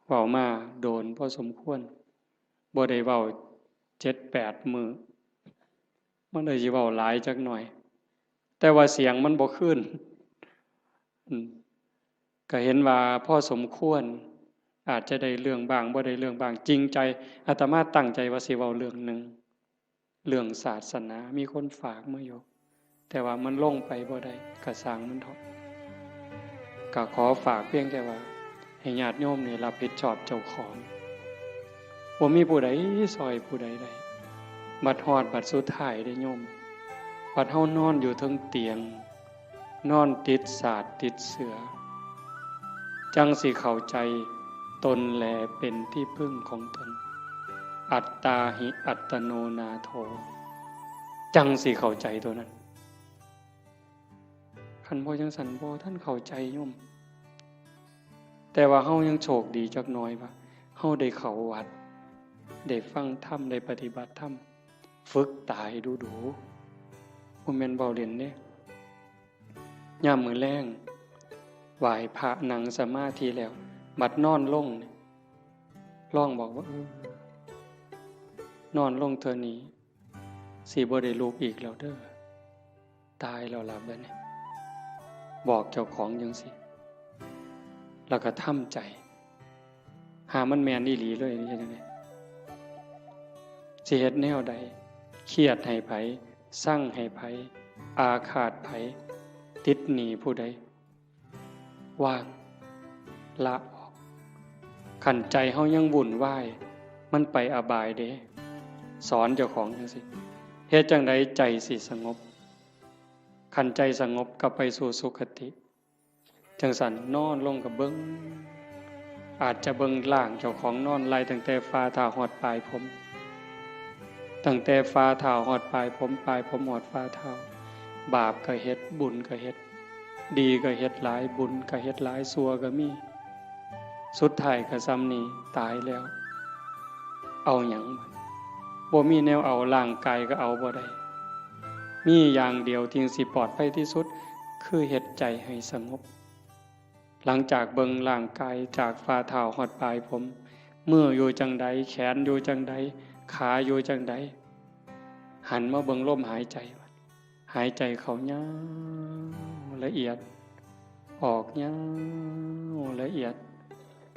เว้ามาโดนพอสมควรบ่ได้เว้า 7-8 มื้อมันเลยสิเว้าหลายจักหน่อยแต่ว่าเสียงมันบ่คืนก็เห็นว่าพอสมควรอาจจะได้เรื่องบ้างบ่ได้เรื่องบ้างจริงใจอาตมาตั้งใจว่าสิเว้าเรื่องนึงเรื่องศาสนามีคนฝากมาอยู่แต่ว่ามันลงไปบ่ได้ก็สร้างมันเถาะ ก็ขอฝากเพียงแต่ว่าให้ญาติโยมนี่รับผิดชอบเจ้าของบ่มีผู้ใดซอยผู้ใดได้บัดฮอดบัดสุดท้ายได้โยมบัดเฮานอนอยู่เทิงเตียงนอนติดสาดติดเสือจังสิเข้าใจตนแลเป็นที่พึ่งของตนอัตตาหิอัตโนนาโถจังสิเข้าใจตัวนั้นคันบ่จังสันบ่ท่านเข้าใจโยมแต่ว่าเฮายังโชคดีจักหน่อยว่าเฮาได้เข้าวัดได้ฟังธรรมได้ปฏิบัติธรรมฝึกตายดูๆบ่แม่นเว้าเล่นเด้ยามมื้อแลงไหว้พระนั่งสมาธิแล้วบัดนอนลงลองบอกว่านอนลงเทื่อนี้สิบ่ได้ลุกอีกแล้วเด้อตายแล้วล่ะบัดนี้บอกเจ้าของจังซี่แล้วก็ทำใจหามันแม่นอีหลีเลยนี่จังได๋สิเฮ็ดแนวใดเครียดให้ไผสั่งให้ไผอาฆาตไผติดหนี้ผู้ใดว่างละออกขันใจเฮายังวุ่นวายมันไปอบายเด้สอนเจ้าของจังซี่เฮ็ดจังไดใจสิสงบขันใจสงบก็ไปสู่สุคติจังสันนอนลงกับเบิ่งอาจจะเบิ่งล่างเจ้าของนอนไล่ตั้งแต่ฝ่าเท้าฮอดปลายผมตั้งแต่ฝ่าเท้าฮอดปลายผมปลายผมฮอดฝ่าเท้าบาปก็เฮ็ดบุญก็เฮ็ดดีก็เฮ็ดหลายบุญก็เฮ็ดหลายชั่วก็มีสุดท้ายก็ซ้ำนี้ตายแล้วเอาหยังบ่มีแนวเอาร่างกายก็เอาบ่ได้มีอย่างเดียวที่สิปลอดภัยที่สุดคือเฮ็ดใจให้สงบหลังจากเบิ่งร่างกายจากฝ่าเท้าฮอดปลายผมมืออยู่จังใดแขนอยู่จังใดขาอยู่จังใดหันมาเบิ่งลมหายใจหายใจเข้ายาวละเอียดออกยาวละเอียด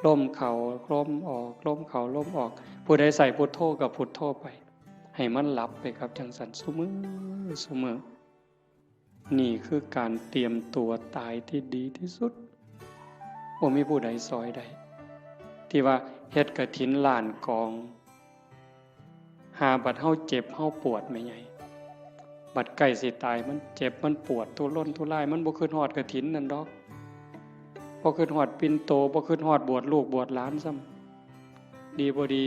ลมเข้าลมออกลมเข้าลมออกผู้ใดใส่พุทโธกับพุทโธไปให้มันหลับไปครับจังสันซุมื้อนี่คือการเตรียมตัวตายที่ดีที่สุดบ่มีผู้ใดซอยได้ที่ว่าเฮ็ดกฐินล้านกองหาบัดเฮาเจ็บเฮาปวดแม่ใหญ่บัดใกล้สิตายมันเจ็บมันปวดทุรนทุรายมันบ่คิดฮอดกฐินนั่นดอกบ่คิดฮอดปิ่นโตบ่คิดฮอดบวชลูกบวชหลานซ้ำดีบ่ดี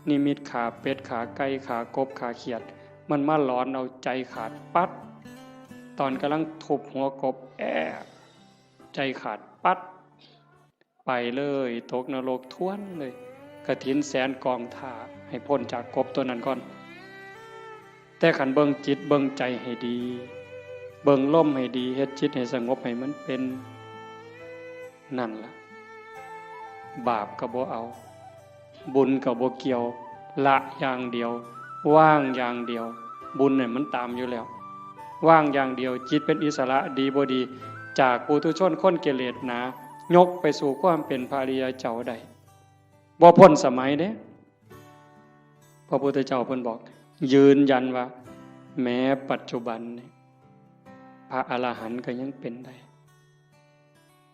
นิมิตขาเป็ดขาไก่ขากบขาเขียดมันมาหลอนเอาใจขาดปัดตอนกำลังทุบหัวกบใจขาดปัดไปเลยตกนรกท้วนเลยกฐินแสนกองท่าให้พ้นจากกบตัวนั้นก่อนแต่ขันเบิ่งจิตเบิ่งใจให้ดีเบิ่งลมให้ดีเฮ็ดจิตให้สงบให้มันเป็นนั่นล่ะบาปก็บ่เอาบุญก็บ่เกี่ยวละอย่างเดียวว่างอย่างเดียวบุญเนี่ยมันตามอยู่แล้วว่างอย่างเดียวจิตเป็นอิสระดีบ่ดีจากปุถุชนคนกิเลสหนายกไปสู่ความเป็นพระอริยเจ้าได้บ่พ้นสมัยเด้พระพุทธเจ้าเพิ่นบอกยืนยันว่าแม้ปัจจุบันพระอรหันต์ก็ยังเป็นได้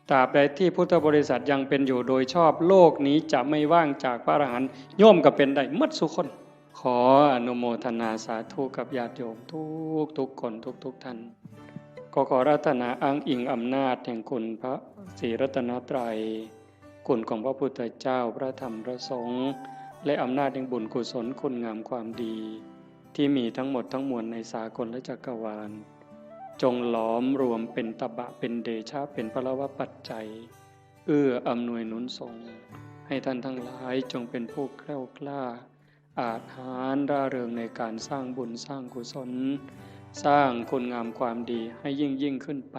ตราบใดที่พุทธบริษัทยังเป็นอยู่โดยชอบโลกนี้จะไม่ว่างจากพระอรหันต์โยมก็เป็นได้หมดทุกคนขออนุโมทนาสาธุกับญาติโยมทุกคนทุกท่านก็ขอรัตนาอ้างอิงอำนาจแห่งคุณพระศรีรัตนตรัยคุณของพระพุทธเจ้าพระธรรมพระสงฆ์และอำนาจแห่งบุญกุศลคุณงามความดีที่มีทั้งหมดทั้งมวลในสากลและจักรวาลจงหลอมรวมเป็นตบะเป็นเดชะเป็นพลวปัจจัยเอื้ออำนวยหนุนส่งให้ท่านทั้งหลายจงเป็นผู้แกล้วกล้าอาจหาญร่าเริงในการสร้างบุญสร้างกุศลสร้างคุณงามความดีให้ยิ่งขึ้นไป